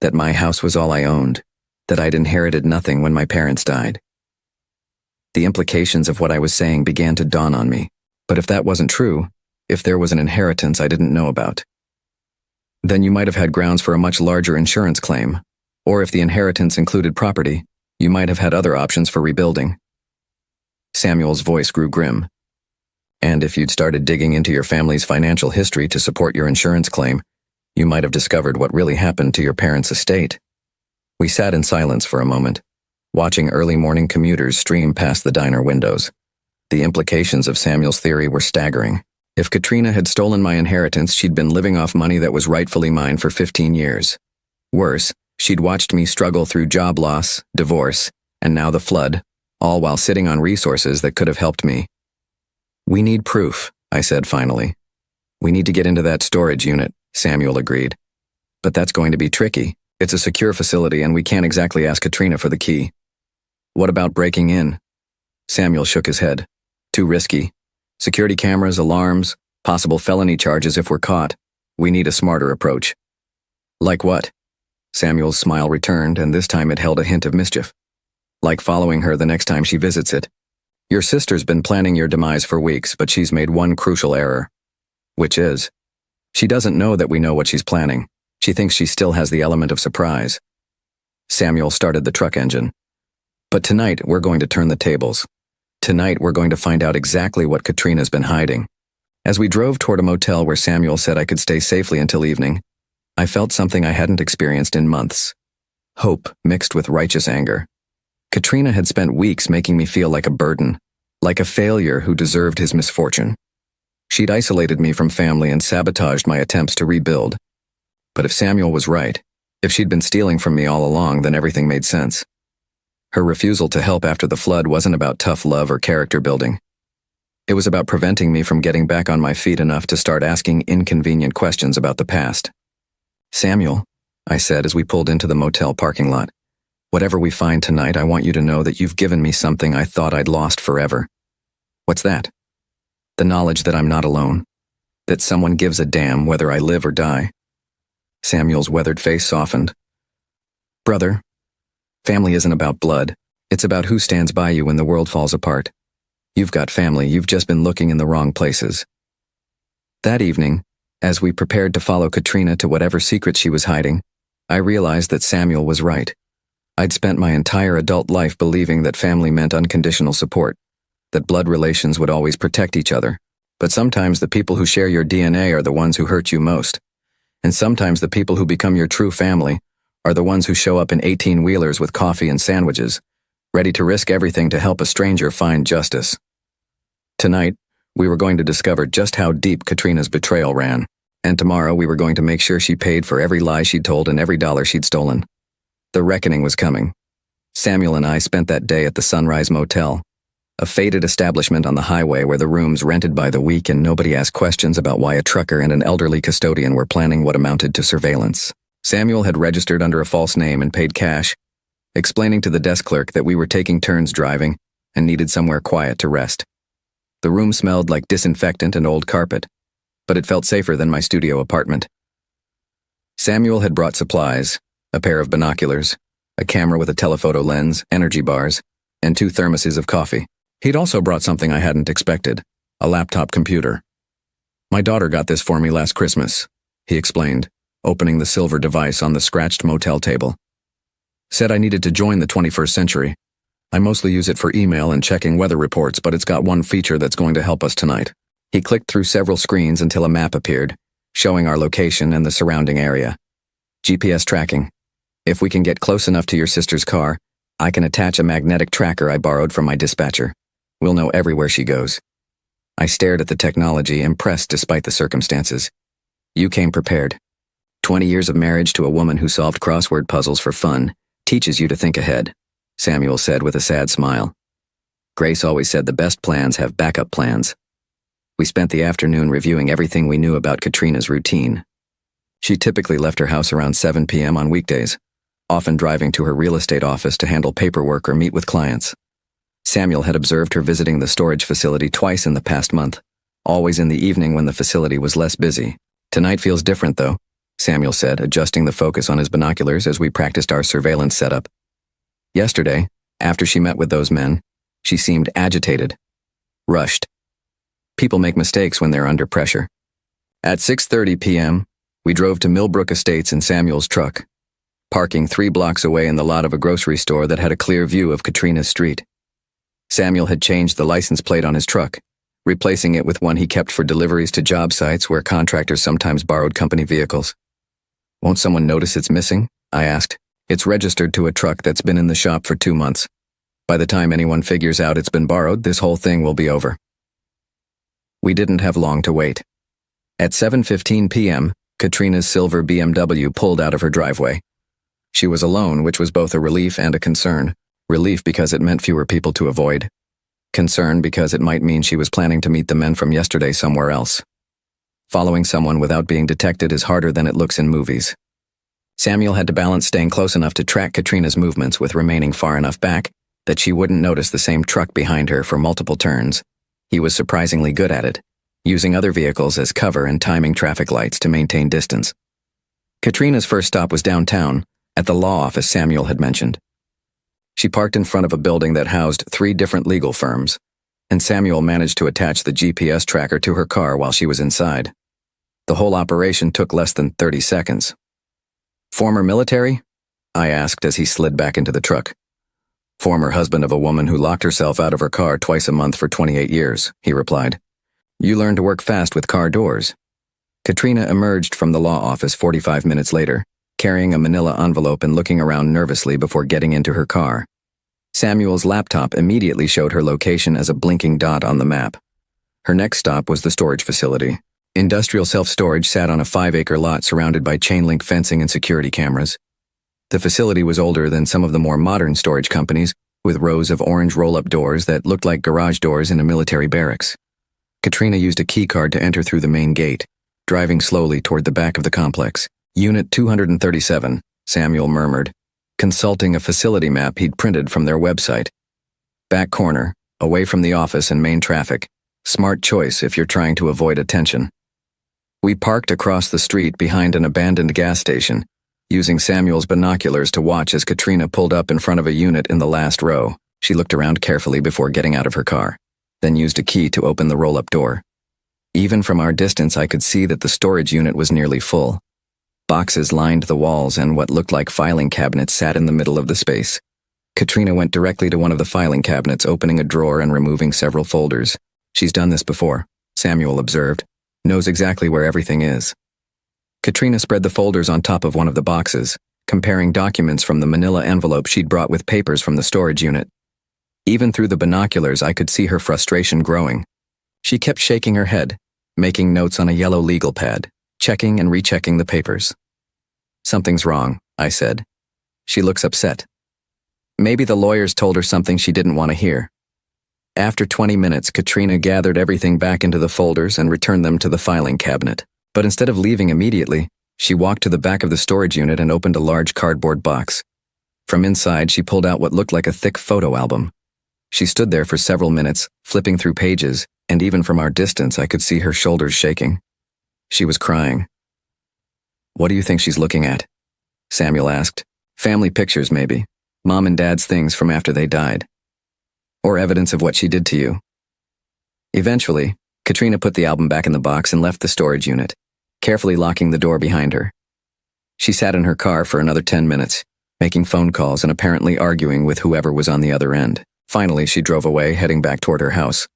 That my house was all I owned, that I'd inherited nothing when my parents died. The implications of what I was saying began to dawn on me. But if that wasn't true, if there was an inheritance I didn't know about, then you might have had grounds for a much larger insurance claim. Or if the inheritance included property, you might have had other options for rebuilding. Samuel's voice grew grim. And if you'd started digging into your family's financial history to support your insurance claim, you might have discovered what really happened to your parents' estate. We sat in silence for a moment, watching early morning commuters stream past the diner windows. The implications of Samuel's theory were staggering. If Katrina had stolen my inheritance, she'd been living off money that was rightfully mine for 15 years. Worse, she'd watched me struggle through job loss, divorce, and now the flood, all while sitting on resources that could have helped me. We need proof, I said finally. We need to get into that storage unit, Samuel agreed. But that's going to be tricky. It's a secure facility and we can't exactly ask Katrina for the key. What about breaking in? Samuel shook his head. Too risky. Security cameras, alarms, possible felony charges if we're caught. We need a smarter approach. Like what? Samuel's smile returned, and this time it held a hint of mischief. Like following her the next time she visits it. Your sister's been planning your demise for weeks, but she's made one crucial error. Which is, she doesn't know that we know what she's planning. She thinks she still has the element of surprise. Samuel started the truck engine. But tonight, we're going to turn the tables. Tonight, we're going to find out exactly what Katrina's been hiding. As we drove toward a motel where Samuel said I could stay safely until evening, I felt something I hadn't experienced in months. Hope mixed with righteous anger. Katrina had spent weeks making me feel like a burden, like a failure who deserved his misfortune. She'd isolated me from family and sabotaged my attempts to rebuild. But if Samuel was right, if she'd been stealing from me all along, then everything made sense. Her refusal to help after the flood wasn't about tough love or character building. It was about preventing me from getting back on my feet enough to start asking inconvenient questions about the past. "Samuel," I said as we pulled into the motel parking lot, "whatever we find tonight, I want you to know that you've given me something I thought I'd lost forever." "What's that?" "The knowledge that I'm not alone. That someone gives a damn whether I live or die." Samuel's weathered face softened. "Brother, family isn't about blood. It's about who stands by you when the world falls apart. You've got family, you've just been looking in the wrong places." That evening, as we prepared to follow Katrina to whatever secret she was hiding, I realized that Samuel was right. I'd spent my entire adult life believing that family meant unconditional support, that blood relations would always protect each other. But sometimes the people who share your DNA are the ones who hurt you most. And sometimes the people who become your true family are the ones who show up in 18-wheelers with coffee and sandwiches, ready to risk everything to help a stranger find justice. Tonight, we were going to discover just how deep Katrina's betrayal ran, and tomorrow we were going to make sure she paid for every lie she'd told and every dollar she'd stolen. The reckoning was coming. Samuel and I spent that day at the Sunrise Motel, a faded establishment on the highway where the rooms rented by the week and nobody asked questions about why a trucker and an elderly custodian were planning what amounted to surveillance. Samuel had registered under a false name and paid cash, explaining to the desk clerk that we were taking turns driving and needed somewhere quiet to rest. The room smelled like disinfectant and old carpet, but it felt safer than my studio apartment. Samuel had brought supplies, a pair of binoculars, a camera with a telephoto lens, energy bars, and 2 thermoses of coffee. He'd also brought something I hadn't expected, a laptop computer. "My daughter got this for me last Christmas," he explained, opening the silver device on the scratched motel table. "Said I needed to join the 21st century. I mostly use it for email and checking weather reports, but it's got one feature that's going to help us tonight." He clicked through several screens until a map appeared, showing our location and the surrounding area. "GPS tracking. If we can get close enough to your sister's car, I can attach a magnetic tracker I borrowed from my dispatcher. We'll know everywhere she goes." I stared at the technology, impressed despite the circumstances. "You came prepared. 20 years of marriage to a woman who solved crossword puzzles for fun teaches you to think ahead," Samuel said with a sad smile. "Grace always said the best plans have backup plans." We spent the afternoon reviewing everything we knew about Katrina's routine. She typically left her house around 7 p.m. on weekdays, often driving to her real estate office to handle paperwork or meet with clients. Samuel had observed her visiting the storage facility twice in the past month, always in the evening when the facility was less busy. "Tonight feels different, though," Samuel said, adjusting the focus on his binoculars as we practiced our surveillance setup. "Yesterday, after she met with those men, she seemed agitated, rushed. People make mistakes when they're under pressure." At 6:30 p.m., we drove to Millbrook Estates in Samuel's truck, parking 3 blocks away in the lot of a grocery store that had a clear view of Katrina's street. Samuel had changed the license plate on his truck, replacing it with one he kept for deliveries to job sites where contractors sometimes borrowed company vehicles. "Won't someone notice it's missing?" I asked. "It's registered to a truck that's been in the shop for 2 months. By the time anyone figures out it's been borrowed, this whole thing will be over." We didn't have long to wait. At 7:15 p.m., Katrina's silver BMW pulled out of her driveway. She was alone, which was both a relief and a concern. Relief because it meant fewer people to avoid. Concern because it might mean she was planning to meet the men from yesterday somewhere else. Following someone without being detected is harder than it looks in movies. Samuel had to balance staying close enough to track Katrina's movements with remaining far enough back that she wouldn't notice the same truck behind her for multiple turns. He was surprisingly good at it, using other vehicles as cover and timing traffic lights to maintain distance. Katrina's first stop was downtown, at the law office Samuel had mentioned. She parked in front of a building that housed 3 different legal firms, and Samuel managed to attach the GPS tracker to her car while she was inside. The whole operation took less than 30 seconds. "Former military?" I asked as he slid back into the truck. "Former husband of a woman who locked herself out of her car twice a month for 28 years, he replied. "You learn to work fast with car doors." Katrina emerged from the law office 45 minutes later, carrying a manila envelope and looking around nervously before getting into her car. Samuel's laptop immediately showed her location as a blinking dot on the map. Her next stop was the storage facility. Industrial self-storage sat on a 5-acre lot surrounded by chain-link fencing and security cameras. The facility was older than some of the more modern storage companies, with rows of orange roll-up doors that looked like garage doors in a military barracks. Katrina used a key card to enter through the main gate, driving slowly toward the back of the complex. Unit 237, Samuel murmured, consulting a facility map he'd printed from their website. Back corner, away from the office and main traffic. Smart choice if you're trying to avoid attention. We parked across the street behind an abandoned gas station, using Samuel's binoculars to watch as Katrina pulled up in front of a unit in the last row. She looked around carefully before getting out of her car, then used a key to open the roll-up door. Even from our distance, I could see that the storage unit was nearly full. Boxes lined the walls and what looked like filing cabinets sat in the middle of the space. Katrina went directly to one of the filing cabinets, opening a drawer and removing several folders. She's done this before, Samuel observed. Knows exactly where everything is. Katrina spread the folders on top of one of the boxes, comparing documents from the manila envelope she'd brought with papers from the storage unit. Even through the binoculars, I could see her frustration growing. She kept shaking her head, making notes on a yellow legal pad, checking and rechecking the papers. Something's wrong, I said. She looks upset. Maybe the lawyers told her something she didn't want to hear. After 20 minutes, Katrina gathered everything back into the folders and returned them to the filing cabinet. But instead of leaving immediately, she walked to the back of the storage unit and opened a large cardboard box. From inside, she pulled out what looked like a thick photo album. She stood there for several minutes, flipping through pages, and even from our distance, I could see her shoulders shaking. She was crying. "What do you think she's looking at?" Samuel asked. "Family pictures, maybe. Mom and Dad's things from after they died. Or evidence of what she did to you." Eventually, Katrina put the album back in the box and left the storage unit, carefully locking the door behind her. She sat in her car for another 10 minutes, making phone calls and apparently arguing with whoever was on the other end. Finally, she drove away, heading back toward her house.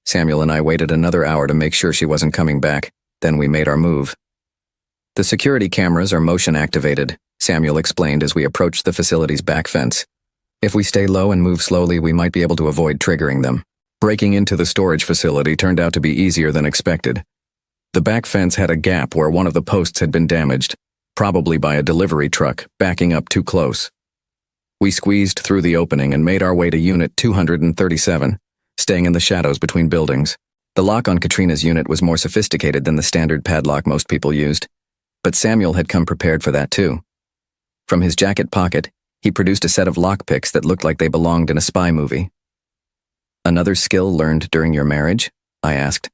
Samuel and I waited another hour to make sure she wasn't coming back, then we made our move. "The security cameras are motion activated," Samuel explained as we approached the facility's back fence. "If we stay low and move slowly, we might be able to avoid triggering them." Breaking into the storage facility turned out to be easier than expected. The back fence had a gap where one of the posts had been damaged, probably by a delivery truck backing up too close. We squeezed through the opening and made our way to Unit 237, staying in the shadows between buildings. The lock on Katrina's unit was more sophisticated than the standard padlock most people used, but Samuel had come prepared for that too. From his jacket pocket, he produced a set of lockpicks that looked like they belonged in a spy movie. "Another skill learned during your marriage?" I asked.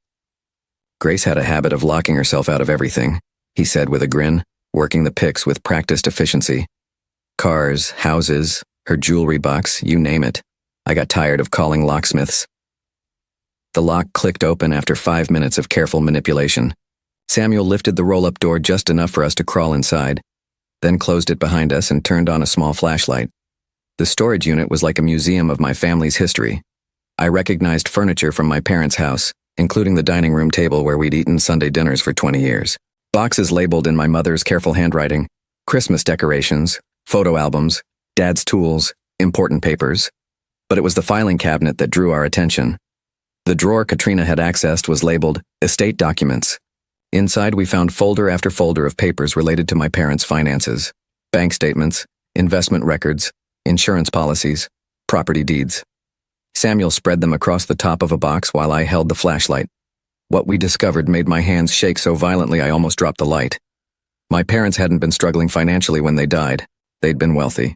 "Grace had a habit of locking herself out of everything," he said with a grin, working the picks with practiced efficiency. "Cars, houses, her jewelry box, you name it. I got tired of calling locksmiths." The lock clicked open after 5 minutes of careful manipulation. Samuel lifted the roll-up door just enough for us to crawl inside, then closed it behind us and turned on a small flashlight. The storage unit was like a museum of my family's history. I recognized furniture from my parents' house, including the dining room table where we'd eaten Sunday dinners for 20 years. Boxes labeled in my mother's careful handwriting, Christmas decorations, photo albums, Dad's tools, important papers. But it was the filing cabinet that drew our attention. The drawer Katrina had accessed was labeled Estate Documents. Inside, we found folder after folder of papers related to my parents' finances, bank statements, investment records, insurance policies, property deeds. Samuel spread them across the top of a box while I held the flashlight. What we discovered made my hands shake so violently I almost dropped the light. My parents hadn't been struggling financially when they died. They'd been wealthy.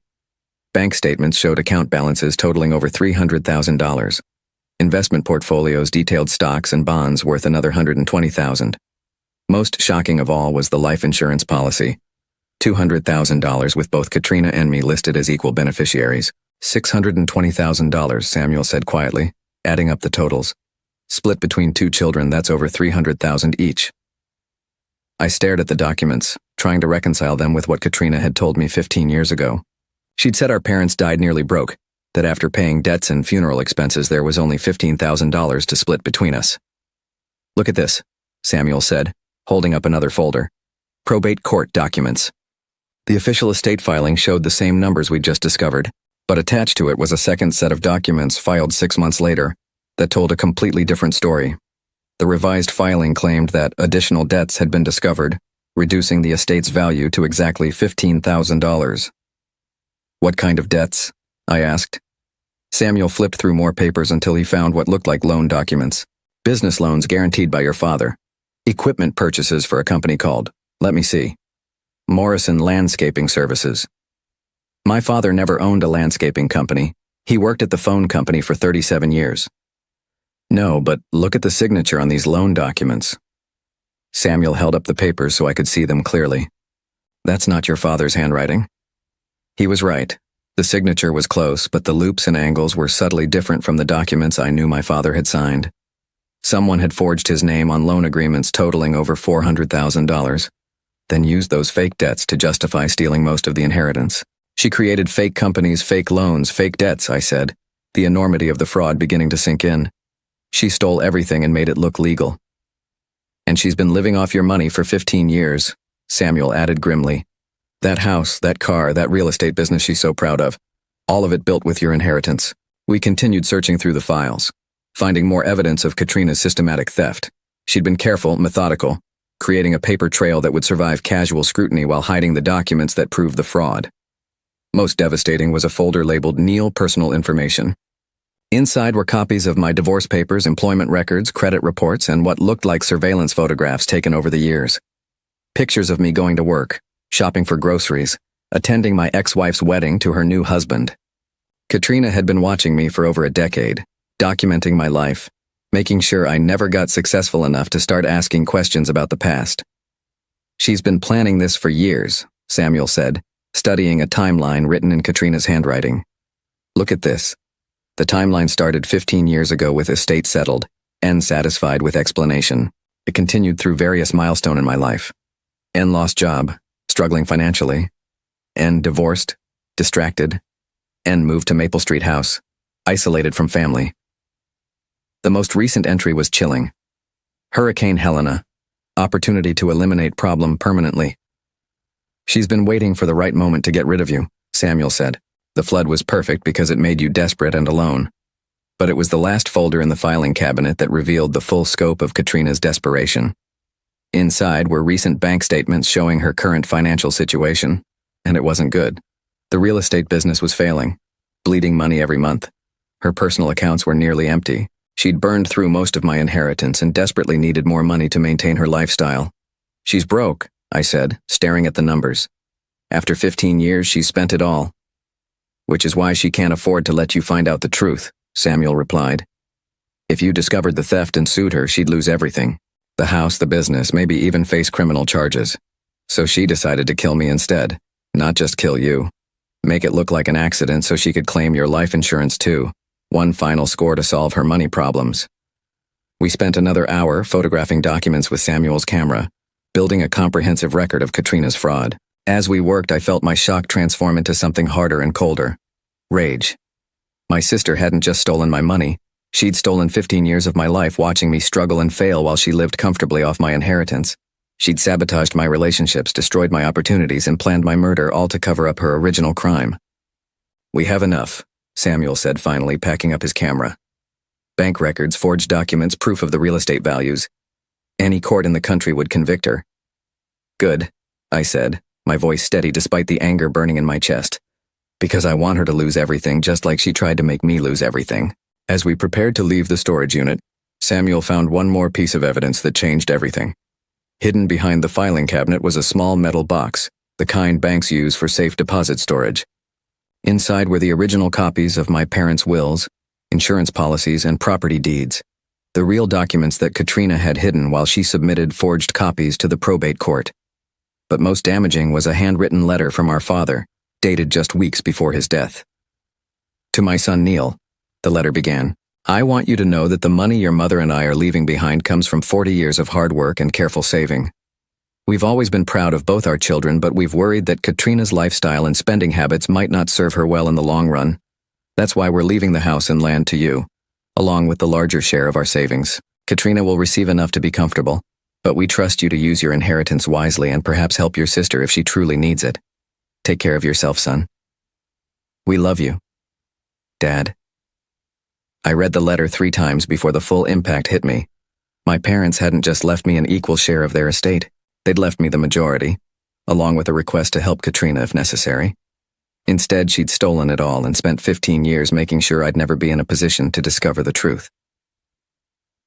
Bank statements showed account balances totaling over $300,000. Investment portfolios detailed stocks and bonds worth another $120,000. Most shocking of all was the life insurance policy. $200,000 with both Katrina and me listed as equal beneficiaries. $620,000, Samuel said quietly, adding up the totals. Split between 2 children, that's over $300,000 each. I stared at the documents, trying to reconcile them with what Katrina had told me 15 years ago. She'd said our parents died nearly broke, that after paying debts and funeral expenses there was only $15,000 to split between us. "Look at this," Samuel said, holding up another folder. "Probate court documents." The official estate filing showed the same numbers we'd just discovered, but attached to it was a second set of documents filed 6 months later that told a completely different story. The revised filing claimed that additional debts had been discovered, reducing the estate's value to exactly $15,000. What kind of debts? I asked. Samuel flipped through more papers until he found what looked like loan documents. Business loans guaranteed by your father. Equipment purchases for a company called, let me see, Morrison Landscaping Services. My father never owned a landscaping company. He worked at the phone company for 37 years. No, but look at the signature on these loan documents. Samuel held up the papers so I could see them clearly. That's not your father's handwriting. He was right. The signature was close, but the loops and angles were subtly different from the documents I knew my father had signed. Someone had forged his name on loan agreements totaling over $400,000, then used those fake debts to justify stealing most of the inheritance. She created fake companies, fake loans, fake debts, I said, the enormity of the fraud beginning to sink in. She stole everything and made it look legal. And she's been living off your money for 15 years, Samuel added grimly. That house, that car, that real estate business she's so proud of, all of it built with your inheritance. We continued searching through the files, finding more evidence of Katrina's systematic theft. She'd been careful, methodical, creating a paper trail that would survive casual scrutiny while hiding the documents that proved the fraud. Most devastating was a folder labeled Neil Personal Information. Inside were copies of my divorce papers, employment records, credit reports, and what looked like surveillance photographs taken over the years. Pictures of me going to work, shopping for groceries, attending my ex-wife's wedding to her new husband. Katrina had been watching me for over a decade, documenting my life, making sure I never got successful enough to start asking questions about the past. She's been planning this for years, Samuel said, studying a timeline written in Katrina's handwriting. Look at this. The timeline started 15 years ago with estate settled, N satisfied with explanation. It continued through various milestones in my life. N lost job, struggling financially. N divorced, distracted. N moved to Maple Street house, isolated from family. The most recent entry was chilling. Hurricane Helena, opportunity to eliminate problem permanently. She's been waiting for the right moment to get rid of you, Samuel said. The flood was perfect because it made you desperate and alone. But it was the last folder in the filing cabinet that revealed the full scope of Katrina's desperation. Inside were recent bank statements showing her current financial situation, and it wasn't good. The real estate business was failing, bleeding money every month. Her personal accounts were nearly empty. She'd burned through most of my inheritance and desperately needed more money to maintain her lifestyle. She's broke, I said, staring at the numbers. After 15 years, she's spent it all. Which is why she can't afford to let you find out the truth, Samuel replied. If you discovered the theft and sued her, she'd lose everything. The house, the business, maybe even face criminal charges. So she decided to kill me instead. Not just kill you. Make it look like an accident so she could claim your life insurance too. One final score to solve her money problems. We spent another hour photographing documents with Samuel's camera, building a comprehensive record of Katrina's fraud. As we worked, I felt my shock transform into something harder and colder. Rage. My sister hadn't just stolen my money. She'd stolen 15 years of my life watching me struggle and fail while she lived comfortably off my inheritance. She'd sabotaged my relationships, destroyed my opportunities, and planned my murder, all to cover up her original crime. We have enough, Samuel said finally, packing up his camera. Bank records, forged documents, proof of the real estate values. Any court in the country would convict her. Good, I said, my voice steady despite the anger burning in my chest. Because I want her to lose everything just like she tried to make me lose everything. As we prepared to leave the storage unit, Samuel found one more piece of evidence that changed everything. Hidden behind the filing cabinet was a small metal box, the kind banks use for safe deposit storage. Inside were the original copies of my parents' wills, insurance policies, and property deeds, the real documents that Katrina had hidden while she submitted forged copies to the probate court. But most damaging was a handwritten letter from our father, dated just weeks before his death. To my son Neil, the letter began, I want you to know that the money your mother and I are leaving behind comes from 40 years of hard work and careful saving. We've always been proud of both our children, but we've worried that Katrina's lifestyle and spending habits might not serve her well in the long run. That's why we're leaving the house and land to you, along with the larger share of our savings. Katrina will receive enough to be comfortable, but we trust you to use your inheritance wisely and perhaps help your sister if she truly needs it. Take care of yourself, son. We love you. Dad. I read the letter 3 times before the full impact hit me. My parents hadn't just left me an equal share of their estate. They'd left me the majority, along with a request to help Katrina if necessary. Instead, she'd stolen it all and spent 15 years making sure I'd never be in a position to discover the truth.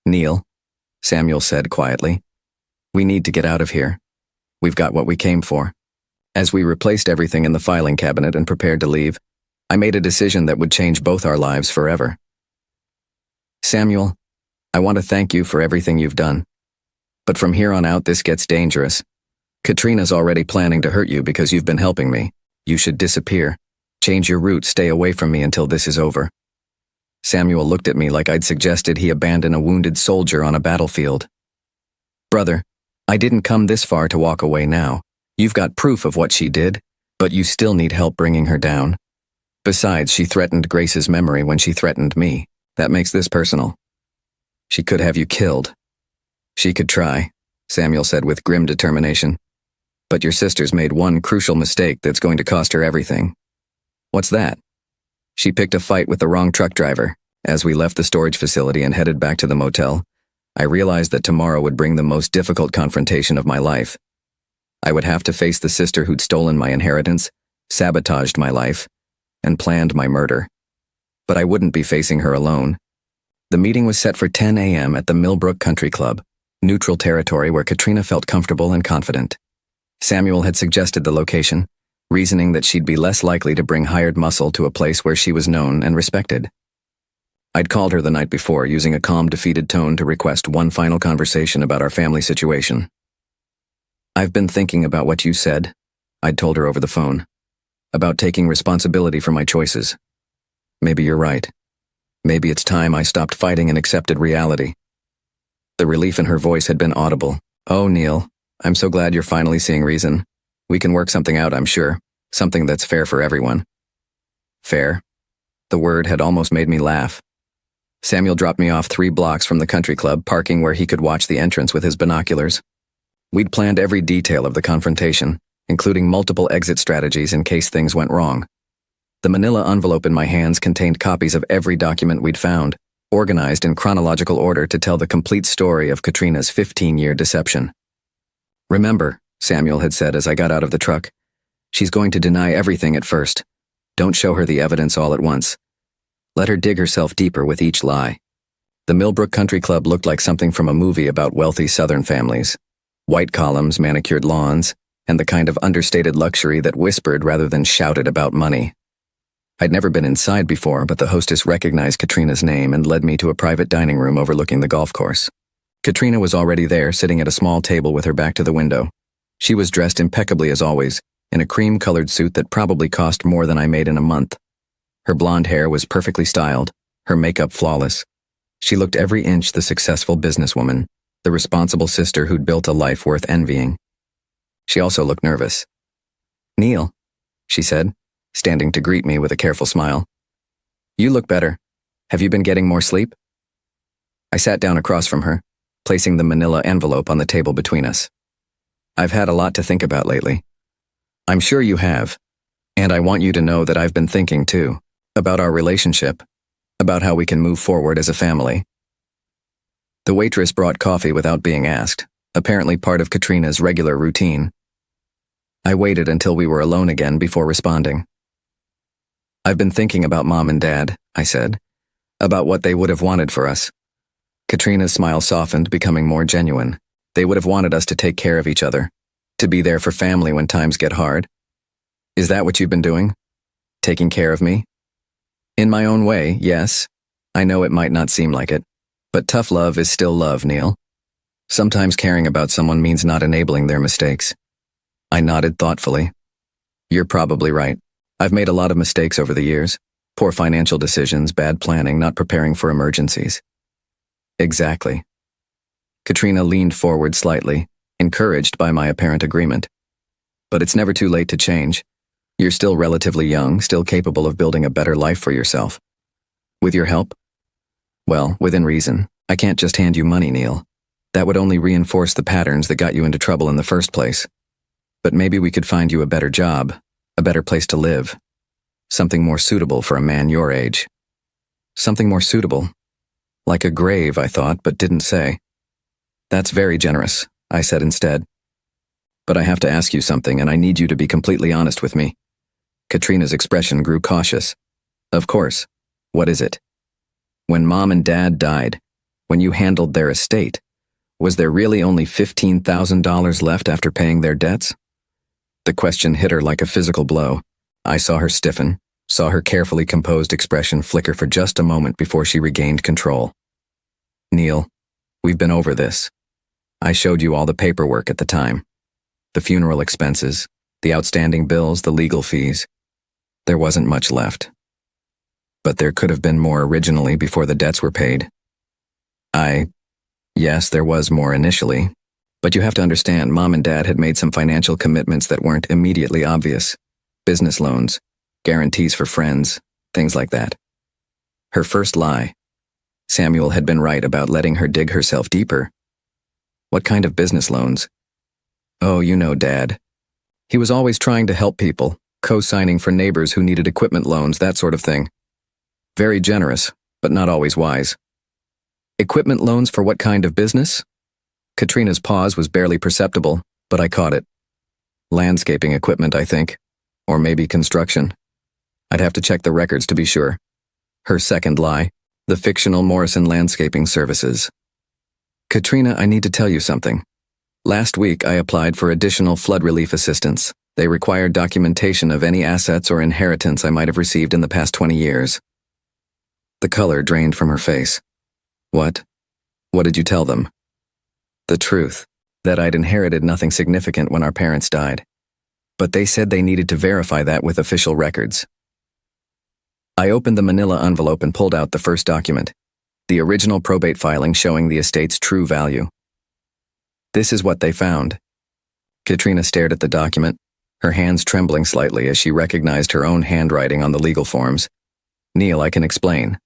"Neil," Samuel said quietly, "we need to get out of here. We've got what we came for." As we replaced everything in the filing cabinet and prepared to leave, I made a decision that would change both our lives forever. "Samuel, I want to thank you for everything you've done. But from here on out, this gets dangerous. Katrina's already planning to hurt you because you've been helping me. You should disappear. Change your route, stay away from me until this is over." Samuel looked at me like I'd suggested he abandon a wounded soldier on a battlefield. "Brother, I didn't come this far to walk away now. You've got proof of what she did, but you still need help bringing her down. Besides, she threatened Grace's memory when she threatened me. That makes this personal. She could have you killed." "She could try," Samuel said with grim determination. "But your sister's made one crucial mistake that's going to cost her everything." "What's that?" "She picked a fight with the wrong truck driver. As we left the storage facility and headed back to the motel, I realized that tomorrow would bring the most difficult confrontation of my life. I would have to face the sister who'd stolen my inheritance, sabotaged my life, and planned my murder. But I wouldn't be facing her alone. The meeting was set for 10 a.m. at the Millbrook Country Club, neutral territory where Katrina felt comfortable and confident. Samuel had suggested the location, reasoning that she'd be less likely to bring hired muscle to a place where she was known and respected. I'd called her the night before, using a calm, defeated tone to request one final conversation about our family situation. "I've been thinking about what you said," I'd told her over the phone, "about taking responsibility for my choices. Maybe you're right. Maybe it's time I stopped fighting and accepted reality." The relief in her voice had been audible. "Oh, Neil, I'm so glad you're finally seeing reason. We can work something out, I'm sure. Something that's fair for everyone." Fair? The word had almost made me laugh. Samuel dropped me off 3 blocks from the country club, parking where he could watch the entrance with his binoculars. We'd planned every detail of the confrontation, including multiple exit strategies in case things went wrong. The manila envelope in my hands contained copies of every document we'd found, organized in chronological order to tell the complete story of Katrina's 15-year deception. "Remember," Samuel had said as I got out of the truck, "she's going to deny everything at first. Don't show her the evidence all at once. Let her dig herself deeper with each lie." The Millbrook Country Club looked like something from a movie about wealthy Southern families. White columns, manicured lawns, and the kind of understated luxury that whispered rather than shouted about money. I'd never been inside before, but the hostess recognized Katrina's name and led me to a private dining room overlooking the golf course. Katrina was already there, sitting at a small table with her back to the window. She was dressed impeccably as always, in a cream-colored suit that probably cost more than I made in a month. Her blonde hair was perfectly styled, her makeup flawless. She looked every inch the successful businesswoman, the responsible sister who'd built a life worth envying. She also looked nervous. "Neil," she said, standing to greet me with a careful smile. "You look better. Have you been getting more sleep?" I sat down across from her, placing the manila envelope on the table between us. "I've had a lot to think about lately." "I'm sure you have. And I want you to know that I've been thinking too, about our relationship, about how we can move forward as a family." The waitress brought coffee without being asked, apparently part of Katrina's regular routine. I waited until we were alone again before responding. "I've been thinking about Mom and Dad," I said, "about what they would have wanted for us." Katrina's smile softened, becoming more genuine. They would have wanted us to take care of each other, to be there for family when times get hard. "Is that what you've been doing? Taking care of me?" "In my own way, yes. I know it might not seem like it, but tough love is still love, Neil. Sometimes caring about someone means not enabling their mistakes." I nodded thoughtfully. "You're probably right. I've made a lot of mistakes over the years. Poor financial decisions, bad planning, not preparing for emergencies." "Exactly." Katrina leaned forward slightly, encouraged by my apparent agreement. "But it's never too late to change. You're still relatively young, still capable of building a better life for yourself. With your help? Well, within reason. I can't just hand you money, Neil. That would only reinforce the patterns that got you into trouble in the first place. But maybe we could find you a better job, a better place to live. Something more suitable for a man your age." Something more suitable? Like a grave, I thought, but didn't say. "That's very generous," I said instead. "But I have to ask you something, and I need you to be completely honest with me. Katrina's expression grew cautious. Of course. What is it? When Mom and Dad died, when you handled their estate, was there really only $15,000 left after paying their debts? The question hit her like a physical blow. I saw her stiffen, saw her carefully composed expression flicker for just a moment before she regained control. Neil, we've been over this. I showed you all the paperwork at the time. The funeral expenses, the outstanding bills, the legal fees. There wasn't much left. But there could have been more originally before the debts were paid. Yes, there was more initially. But you have to understand, Mom and Dad had made some financial commitments that weren't immediately obvious. Business loans, guarantees for friends, things like that. Her first lie. Samuel had been right about letting her dig herself deeper. What kind of business loans? Oh, you know Dad. He was always trying to help people, co-signing for neighbors who needed equipment loans, that sort of thing. Very generous, but not always wise. Equipment loans for what kind of business? Katrina's pause was barely perceptible, but I caught it. Landscaping equipment, I think. Or maybe construction. I'd have to check the records to be sure. Her second lie, the fictional Morrison Landscaping Services. Katrina, I need to tell you something. Last week, I applied for additional flood relief assistance. They required documentation of any assets or inheritance I might have received in the past 20 years. The color drained from her face. What? What did you tell them? The truth, that I'd inherited nothing significant when our parents died. But they said they needed to verify that with official records. I opened the manila envelope and pulled out the first document, the original probate filing showing the estate's true value. This is what they found. Katrina stared at the document, her hands trembling slightly as she recognized her own handwriting on the legal forms. Neil, I can explain.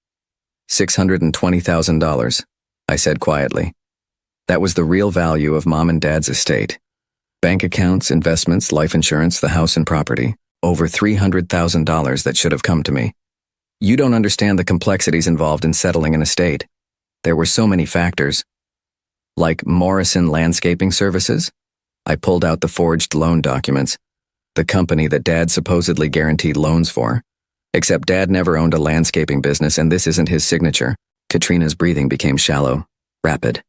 $620,000, I said quietly. That was the real value of Mom and Dad's estate. Bank accounts, investments, life insurance, the house and property. Over $300,000 that should have come to me. You don't understand the complexities involved in settling an estate. There were so many factors. Like Morrison Landscaping Services? I pulled out the forged loan documents. The company that Dad supposedly guaranteed loans for. Except Dad never owned a landscaping business and this isn't his signature. Katrina's breathing became shallow, rapid.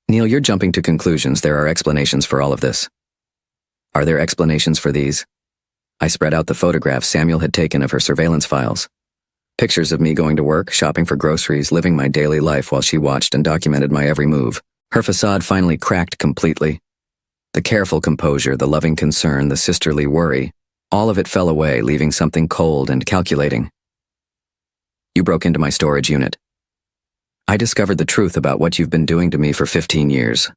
Neil, you're jumping to conclusions. There are explanations for all of this. Are there explanations for these? I spread out the photographs Samuel had taken of her surveillance files. Pictures of me going to work, shopping for groceries, living my daily life while she watched and documented my every move. Her facade finally cracked completely. The careful composure, the loving concern, the sisterly worry, all of it fell away, leaving something cold and calculating. You broke into my storage unit. I discovered the truth about what you've been doing to me for 15 years.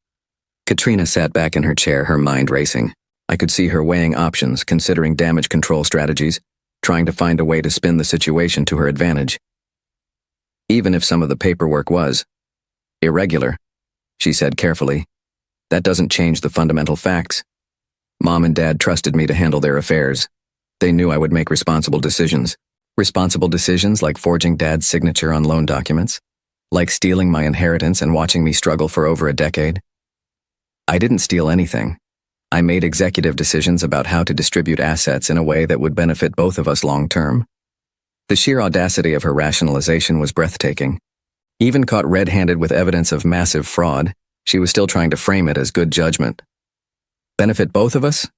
Katrina sat back in her chair, her mind racing. I could see her weighing options, considering damage control strategies, trying to find a way to spin the situation to her advantage. Even if some of the paperwork was irregular, she said carefully, that doesn't change the fundamental facts. Mom and Dad trusted me to handle their affairs. They knew I would make responsible decisions. Responsible decisions like forging Dad's signature on loan documents, like stealing my inheritance and watching me struggle for over a decade. I didn't steal anything. I made executive decisions about how to distribute assets in a way that would benefit both of us long term. The sheer audacity of her rationalization was breathtaking. Even caught red-handed with evidence of massive fraud, she was still trying to frame it as good judgment. Benefit both of us?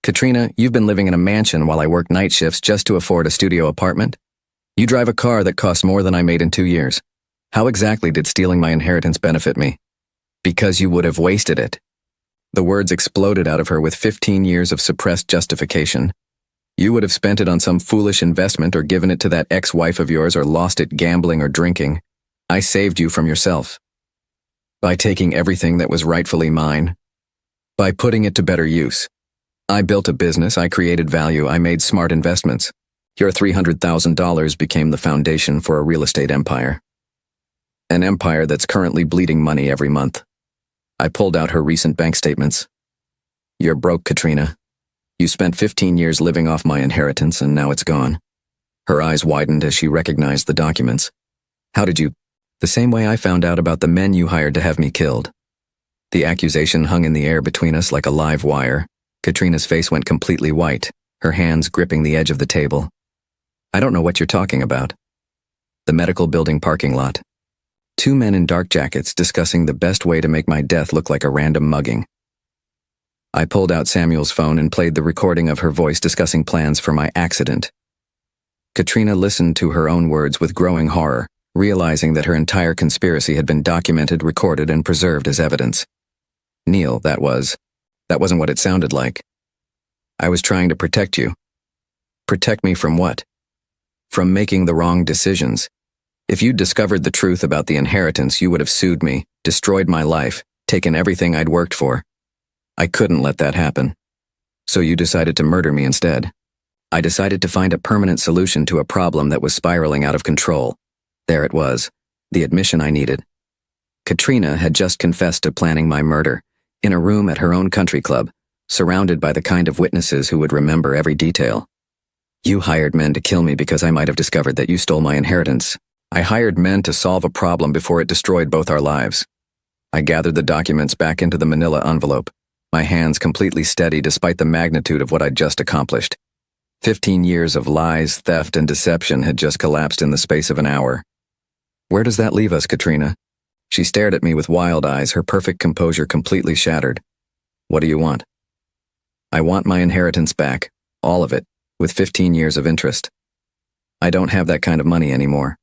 Katrina, you've been living in a mansion while I work night shifts just to afford a studio apartment. You drive a car that costs more than I made in 2 years. How exactly did stealing my inheritance benefit me? Because you would have wasted it. The words exploded out of her with 15 years of suppressed justification. You would have spent it on some foolish investment or given it to that ex-wife of yours or lost it gambling or drinking. I saved you from yourself. By taking everything that was rightfully mine. By putting it to better use. I built a business, I created value, I made smart investments. Your $300,000 became the foundation for a real estate empire. An empire that's currently bleeding money every month. I pulled out her recent bank statements. You're broke, Katrina. You spent 15 years living off my inheritance and now it's gone. Her eyes widened as she recognized the documents. How did you? The same way I found out about the men you hired to have me killed. The accusation hung in the air between us like a live wire. Katrina's face went completely white, her hands gripping the edge of the table. I don't know what you're talking about. The medical building parking lot. Two men in dark jackets discussing the best way to make my death look like a random mugging. I pulled out Samuel's phone and played the recording of her voice discussing plans for my accident. Katrina listened to her own words with growing horror, realizing that her entire conspiracy had been documented, recorded, and preserved as evidence. Neil, that wasn't what it sounded like. I was trying to protect you. Protect me from what? From making the wrong decisions. If you'd discovered the truth about the inheritance, you would have sued me, destroyed my life, taken everything I'd worked for. I couldn't let that happen. So you decided to murder me instead. I decided to find a permanent solution to a problem that was spiraling out of control. There it was, the admission I needed. Katrina had just confessed to planning my murder, in a room at her own country club, surrounded by the kind of witnesses who would remember every detail. You hired men to kill me because I might have discovered that you stole my inheritance. I hired men to solve a problem before it destroyed both our lives. I gathered the documents back into the manila envelope, my hands completely steady despite the magnitude of what I'd just accomplished. 15 years of lies, theft, and deception had just collapsed in the space of an hour. Where does that leave us, Katrina? She stared at me with wild eyes, her perfect composure completely shattered. What do you want? I want my inheritance back, all of it, with 15 years of interest. I don't have that kind of money anymore.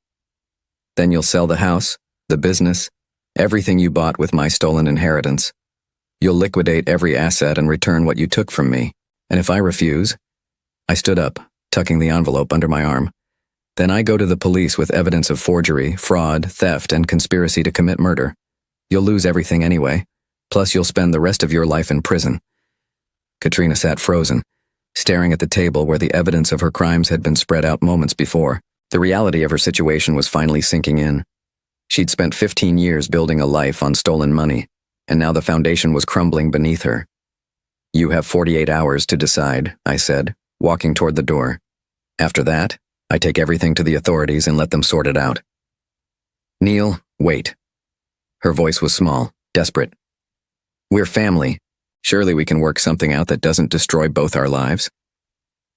Then you'll sell the house, the business, everything you bought with my stolen inheritance. You'll liquidate every asset and return what you took from me. And if I refuse? I stood up, tucking the envelope under my arm. Then I go to the police with evidence of forgery, fraud, theft, and conspiracy to commit murder. You'll lose everything anyway. Plus you'll spend the rest of your life in prison. Katrina sat frozen, staring at the table where the evidence of her crimes had been spread out moments before. The reality of her situation was finally sinking in. She'd spent 15 years building a life on stolen money, and now the foundation was crumbling beneath her. You have 48 hours to decide, I said, walking toward the door. After that, I take everything to the authorities and let them sort it out. Neil, wait. Her voice was small, desperate. We're family. Surely we can work something out that doesn't destroy both our lives.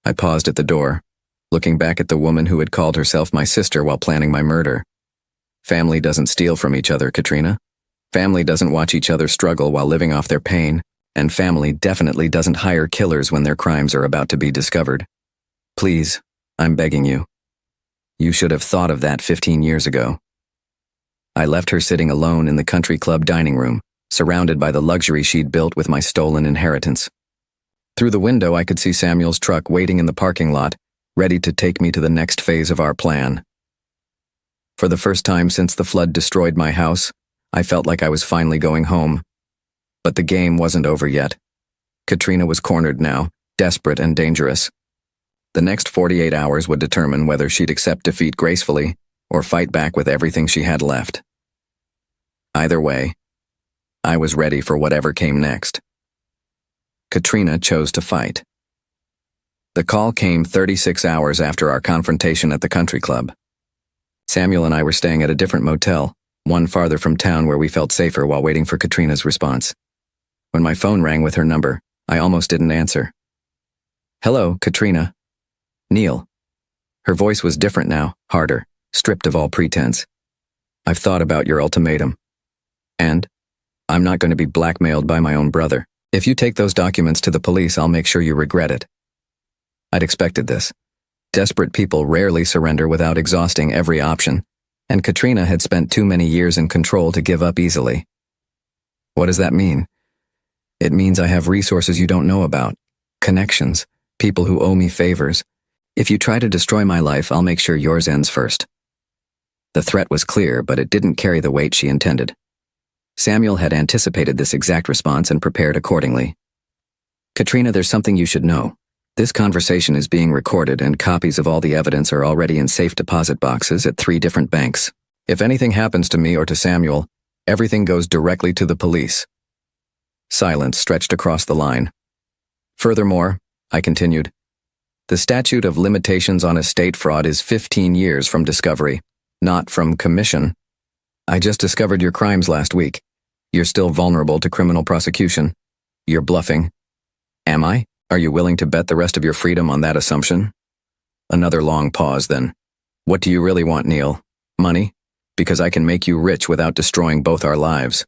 I paused at the door, looking back at the woman who had called herself my sister while planning my murder. Family doesn't steal from each other, Katrina. Family doesn't watch each other struggle while living off their pain, and family definitely doesn't hire killers when their crimes are about to be discovered. Please, I'm begging you. You should have thought of that 15 years ago. I left her sitting alone in the country club dining room, surrounded by the luxury she'd built with my stolen inheritance. Through the window, I could see Samuel's truck waiting in the parking lot, ready to take me to the next phase of our plan. For the first time since the flood destroyed my house, I felt like I was finally going home. But the game wasn't over yet. Katrina was cornered now, desperate and dangerous. The next 48 hours would determine whether she'd accept defeat gracefully or fight back with everything she had left. Either way, I was ready for whatever came next. Katrina chose to fight. The call came 36 hours after our confrontation at the country club. Samuel and I were staying at a different motel, one farther from town where we felt safer while waiting for Katrina's response. When my phone rang with her number, I almost didn't answer. Hello, Katrina. Neil. Her voice was different now, harder, stripped of all pretense. I've thought about your ultimatum. And I'm not going to be blackmailed by my own brother. If you take those documents to the police, I'll make sure you regret it. I'd expected this. Desperate people rarely surrender without exhausting every option, and Katrina had spent too many years in control to give up easily. What does that mean? It means I have resources you don't know about, connections, people who owe me favors. If you try to destroy my life, I'll make sure yours ends first. The threat was clear, but it didn't carry the weight she intended. Samuel had anticipated this exact response and prepared accordingly. Katrina, there's something you should know. This conversation is being recorded and copies of all the evidence are already in safe deposit boxes at 3 different banks. If anything happens to me or to Samuel, everything goes directly to the police. Silence stretched across the line. Furthermore, I continued, the statute of limitations on estate fraud is 15 years from discovery, not from commission. I just discovered your crimes last week. You're still vulnerable to criminal prosecution. You're bluffing. Am I? Are you willing to bet the rest of your freedom on that assumption? Another long pause then. What do you really want, Neil? Money? Because I can make you rich without destroying both our lives.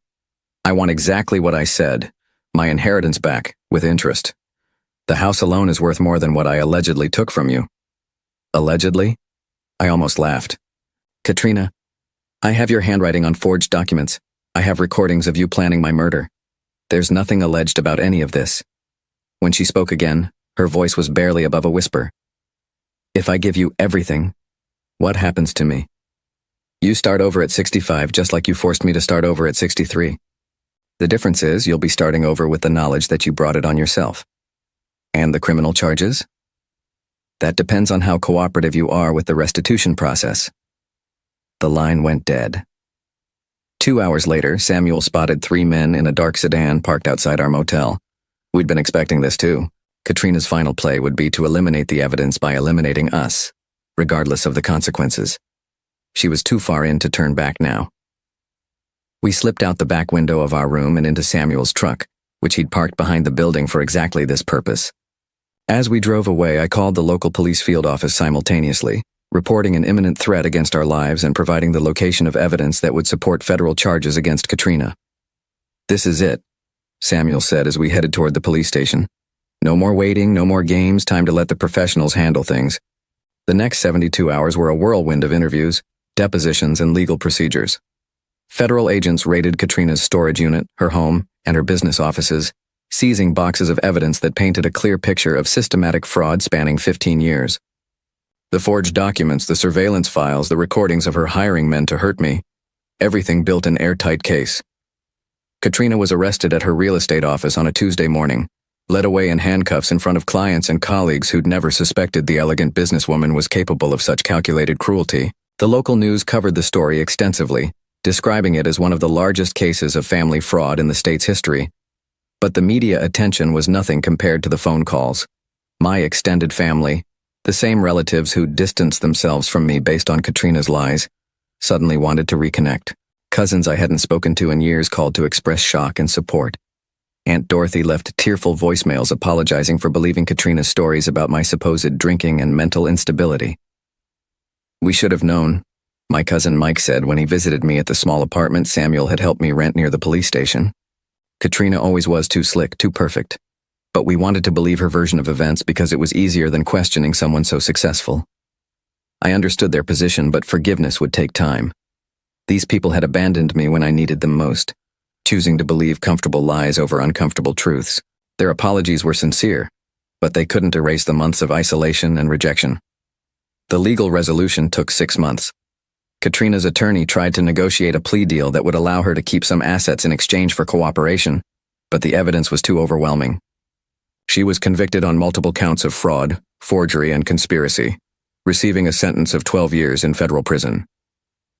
I want exactly what I said. My inheritance back, with interest. The house alone is worth more than what I allegedly took from you. Allegedly? I almost laughed. Katrina, I have your handwriting on forged documents. I have recordings of you planning my murder. There's nothing alleged about any of this. When she spoke again, her voice was barely above a whisper. If I give you everything, what happens to me? You start over at 65 just like you forced me to start over at 63. The difference is you'll be starting over with the knowledge that you brought it on yourself. And the criminal charges? That depends on how cooperative you are with the restitution process. The line went dead. 2 hours later, Samuel spotted 3 men in a dark sedan parked outside our motel. We'd been expecting this too. Katrina's final play would be to eliminate the evidence by eliminating us, regardless of the consequences. She was too far in to turn back now. We slipped out the back window of our room and into Samuel's truck, which he'd parked behind the building for exactly this purpose. As we drove away, I called the local police field office simultaneously, reporting an imminent threat against our lives and providing the location of evidence that would support federal charges against Katrina. This is it, Samuel said as we headed toward the police station. No more waiting, no more games, time to let the professionals handle things. The next 72 hours were a whirlwind of interviews, depositions, and legal procedures. Federal agents raided Katrina's storage unit, her home, and her business offices, seizing boxes of evidence that painted a clear picture of systematic fraud spanning 15 years. The forged documents, the surveillance files, the recordings of her hiring men to hurt me, everything built an airtight case. Katrina was arrested at her real estate office on a Tuesday morning, led away in handcuffs in front of clients and colleagues who'd never suspected the elegant businesswoman was capable of such calculated cruelty. The local news covered the story extensively, describing it as one of the largest cases of family fraud in the state's history. But the media attention was nothing compared to the phone calls. My extended family, the same relatives who'd distanced themselves from me based on Katrina's lies, suddenly wanted to reconnect. Cousins I hadn't spoken to in years called to express shock and support. Aunt Dorothy left tearful voicemails apologizing for believing Katrina's stories about my supposed drinking and mental instability. We should have known, my cousin Mike said when he visited me at the small apartment Samuel had helped me rent near the police station. Katrina always was too slick, too perfect. But we wanted to believe her version of events because it was easier than questioning someone so successful. I understood their position, but forgiveness would take time. These people had abandoned me when I needed them most, choosing to believe comfortable lies over uncomfortable truths. Their apologies were sincere, but they couldn't erase the months of isolation and rejection. The legal resolution took 6 months. Katrina's attorney tried to negotiate a plea deal that would allow her to keep some assets in exchange for cooperation, but the evidence was too overwhelming. She was convicted on multiple counts of fraud, forgery, and conspiracy, receiving a sentence of 12 years in federal prison.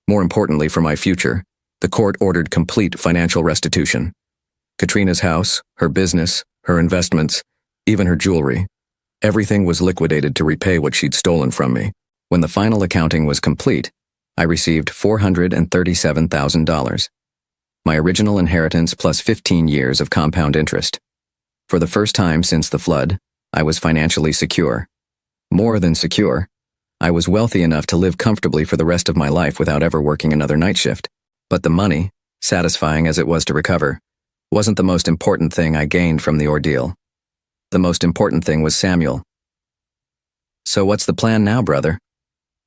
More importantly for my future, the court ordered complete financial restitution. Katrina's house, her business, her investments, even her jewelry. Everything was liquidated to repay what she'd stolen from me. When the final accounting was complete, I received $437,000. My original inheritance plus 15 years of compound interest. For the first time since the flood, I was financially secure. More than secure. I was wealthy enough to live comfortably for the rest of my life without ever working another night shift. But the money, satisfying as it was to recover, wasn't the most important thing I gained from the ordeal. The most important thing was Samuel. So what's the plan now, brother?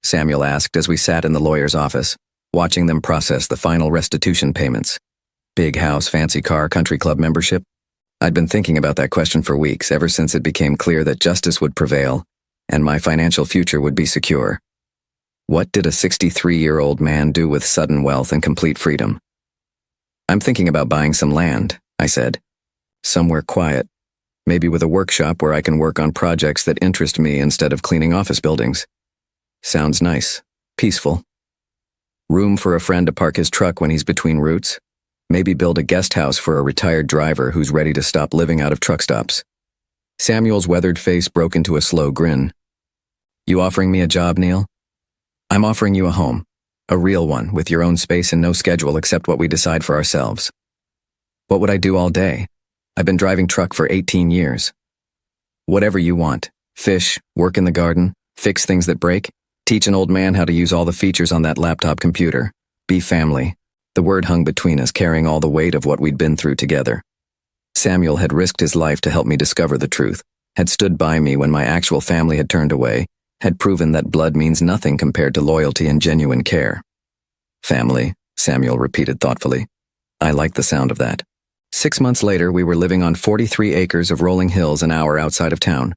Samuel asked as we sat in the lawyer's office, watching them process the final restitution payments. Big house, fancy car, country club membership? I'd been thinking about that question for weeks, ever since it became clear that justice would prevail and my financial future would be secure. What did a 63-year-old man do with sudden wealth and complete freedom? I'm thinking about buying some land, I said. Somewhere quiet, maybe with a workshop where I can work on projects that interest me instead of cleaning office buildings. Sounds nice, peaceful. Room for a friend to park his truck when he's between routes. Maybe build a guest house for a retired driver who's ready to stop living out of truck stops. Samuel's weathered face broke into a slow grin. You offering me a job, Neil? I'm offering you a home. A real one, with your own space and no schedule except what we decide for ourselves. What would I do all day? I've been driving truck for 18 years. Whatever you want. Fish, work in the garden, fix things that break, teach an old man how to use all the features on that laptop computer. Be family. The word hung between us, carrying all the weight of what we'd been through together. Samuel had risked his life to help me discover the truth, had stood by me when my actual family had turned away, had proven that blood means nothing compared to loyalty and genuine care. Family, Samuel repeated thoughtfully. I liked the sound of that. 6 months later, we were living on 43 acres of rolling hills an hour outside of town.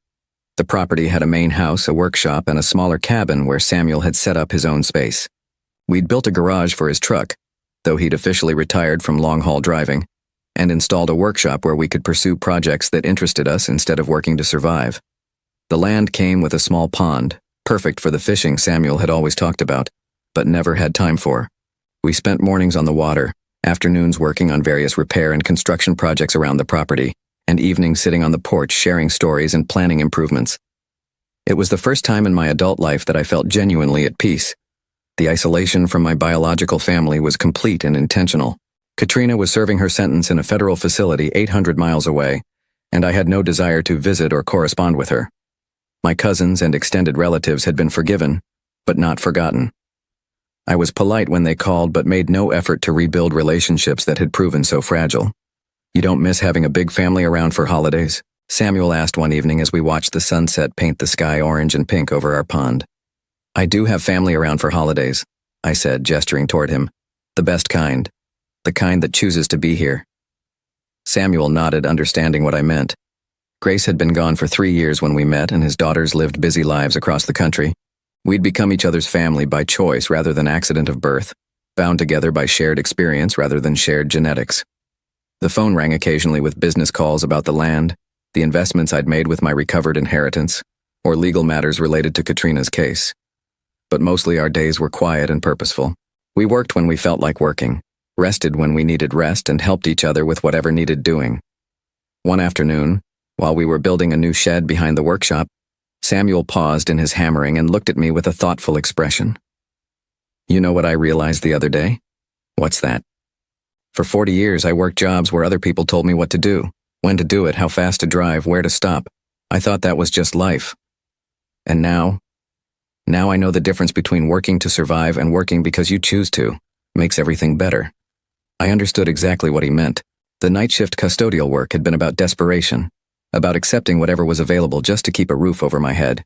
The property had a main house, a workshop, and a smaller cabin where Samuel had set up his own space. We'd built a garage for his truck, though he'd officially retired from long-haul driving, and installed a workshop where we could pursue projects that interested us instead of working to survive. The land came with a small pond, perfect for the fishing Samuel had always talked about, but never had time for. We spent mornings on the water, afternoons working on various repair and construction projects around the property, and evenings sitting on the porch sharing stories and planning improvements. It was the first time in my adult life that I felt genuinely at peace. The isolation from my biological family was complete and intentional. Katrina was serving her sentence in a federal facility 800 miles away, and I had no desire to visit or correspond with her. My cousins and extended relatives had been forgiven, but not forgotten. I was polite when they called, but made no effort to rebuild relationships that had proven so fragile. You don't miss having a big family around for holidays? Samuel asked one evening as we watched the sunset paint the sky orange and pink over our pond. I do have family around for holidays, I said, gesturing toward him. The best kind. The kind that chooses to be here. Samuel nodded, understanding what I meant. Grace had been gone for 3 years when we met, and his daughters lived busy lives across the country. We'd become each other's family by choice rather than accident of birth, bound together by shared experience rather than shared genetics. The phone rang occasionally with business calls about the land, the investments I'd made with my recovered inheritance, or legal matters related to Katrina's case. But mostly our days were quiet and purposeful. We worked when we felt like working, rested when we needed rest, and helped each other with whatever needed doing. One afternoon, while we were building a new shed behind the workshop, Samuel paused in his hammering and looked at me with a thoughtful expression. You know what I realized the other day? What's that? For 40 years, I worked jobs where other people told me what to do, when to do it, how fast to drive, where to stop. I thought that was just life. And now I know the difference between working to survive and working because you choose to. Makes everything better. I understood exactly what he meant. The night shift custodial work had been about desperation, about accepting whatever was available just to keep a roof over my head.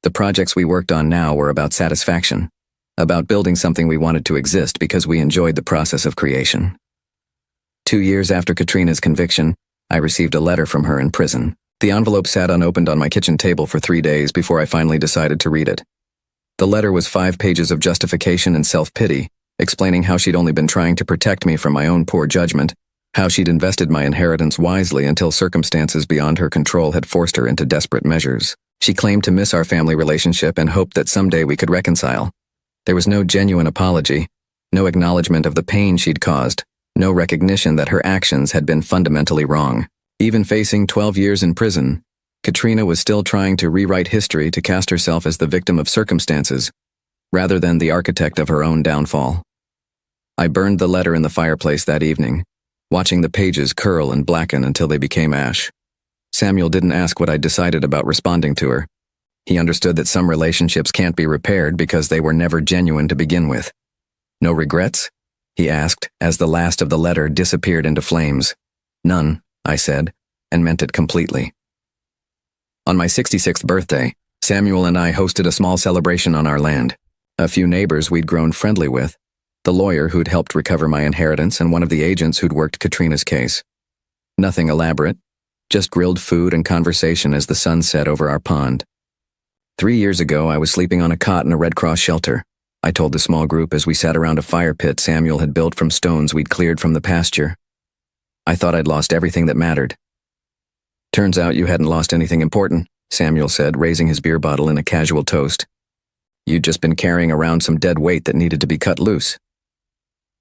The projects we worked on now were about satisfaction, about building something we wanted to exist because we enjoyed the process of creation. 2 years after Katrina's conviction, I received a letter from her in prison. The envelope sat unopened on my kitchen table for 3 days before I finally decided to read it. The letter was 5 pages of justification and self-pity, explaining how she'd only been trying to protect me from my own poor judgment, how she'd invested my inheritance wisely until circumstances beyond her control had forced her into desperate measures. She claimed to miss our family relationship and hoped that someday we could reconcile. There was no genuine apology, no acknowledgement of the pain she'd caused, no recognition that her actions had been fundamentally wrong. Even facing 12 years in prison, Katrina was still trying to rewrite history to cast herself as the victim of circumstances, rather than the architect of her own downfall. I burned the letter in the fireplace that evening, watching the pages curl and blacken until they became ash. Samuel didn't ask what I decided about responding to her. He understood that some relationships can't be repaired because they were never genuine to begin with. No regrets? He asked, as the last of the letter disappeared into flames. None, I said, and meant it completely. On my 66th birthday, Samuel and I hosted a small celebration on our land. A few neighbors we'd grown friendly with, the lawyer who'd helped recover my inheritance, and one of the agents who'd worked Katrina's case. Nothing elaborate, just grilled food and conversation as the sun set over our pond. 3 years ago, I was sleeping on a cot in a Red Cross shelter, I told the small group as we sat around a fire pit Samuel had built from stones we'd cleared from the pasture. I thought I'd lost everything that mattered. Turns out you hadn't lost anything important, Samuel said, raising his beer bottle in a casual toast. You'd just been carrying around some dead weight that needed to be cut loose.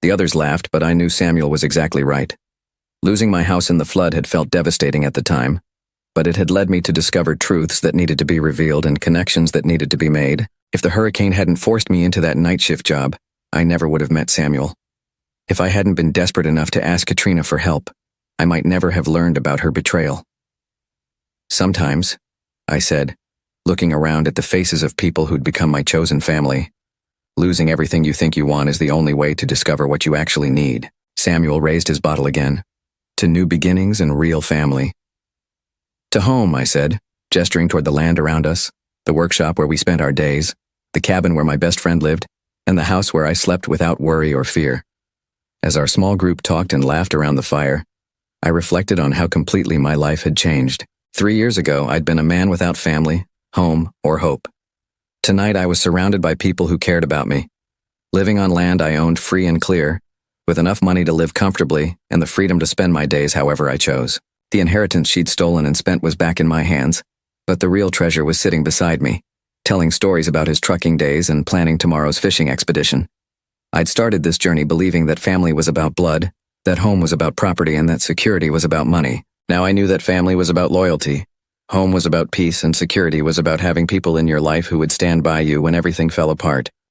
The others laughed, but I knew Samuel was exactly right. Losing my house in the flood had felt devastating at the time, but it had led me to discover truths that needed to be revealed and connections that needed to be made. If the hurricane hadn't forced me into that night shift job, I never would have met Samuel. If I hadn't been desperate enough to ask Katrina for help, I might never have learned about her betrayal. Sometimes, I said, looking around at the faces of people who'd become my chosen family. Losing everything you think you want is the only way to discover what you actually need. Samuel raised his bottle again. To new beginnings and real family. To home, I said, gesturing toward the land around us, the workshop where we spent our days, the cabin where my best friend lived, and the house where I slept without worry or fear. As our small group talked and laughed around the fire, I reflected on how completely my life had changed. 3 years ago, I'd been a man without family, home, or hope. Tonight, I was surrounded by people who cared about me. Living on land I owned free and clear, with enough money to live comfortably and the freedom to spend my days however I chose. The inheritance she'd stolen and spent was back in my hands, but the real treasure was sitting beside me, telling stories about his trucking days and planning tomorrow's fishing expedition. I'd started this journey believing that family was about blood, that home was about property, and that security was about money. Now I knew that family was about loyalty, home was about peace, and security was about having people in your life who would stand by you when everything fell apart.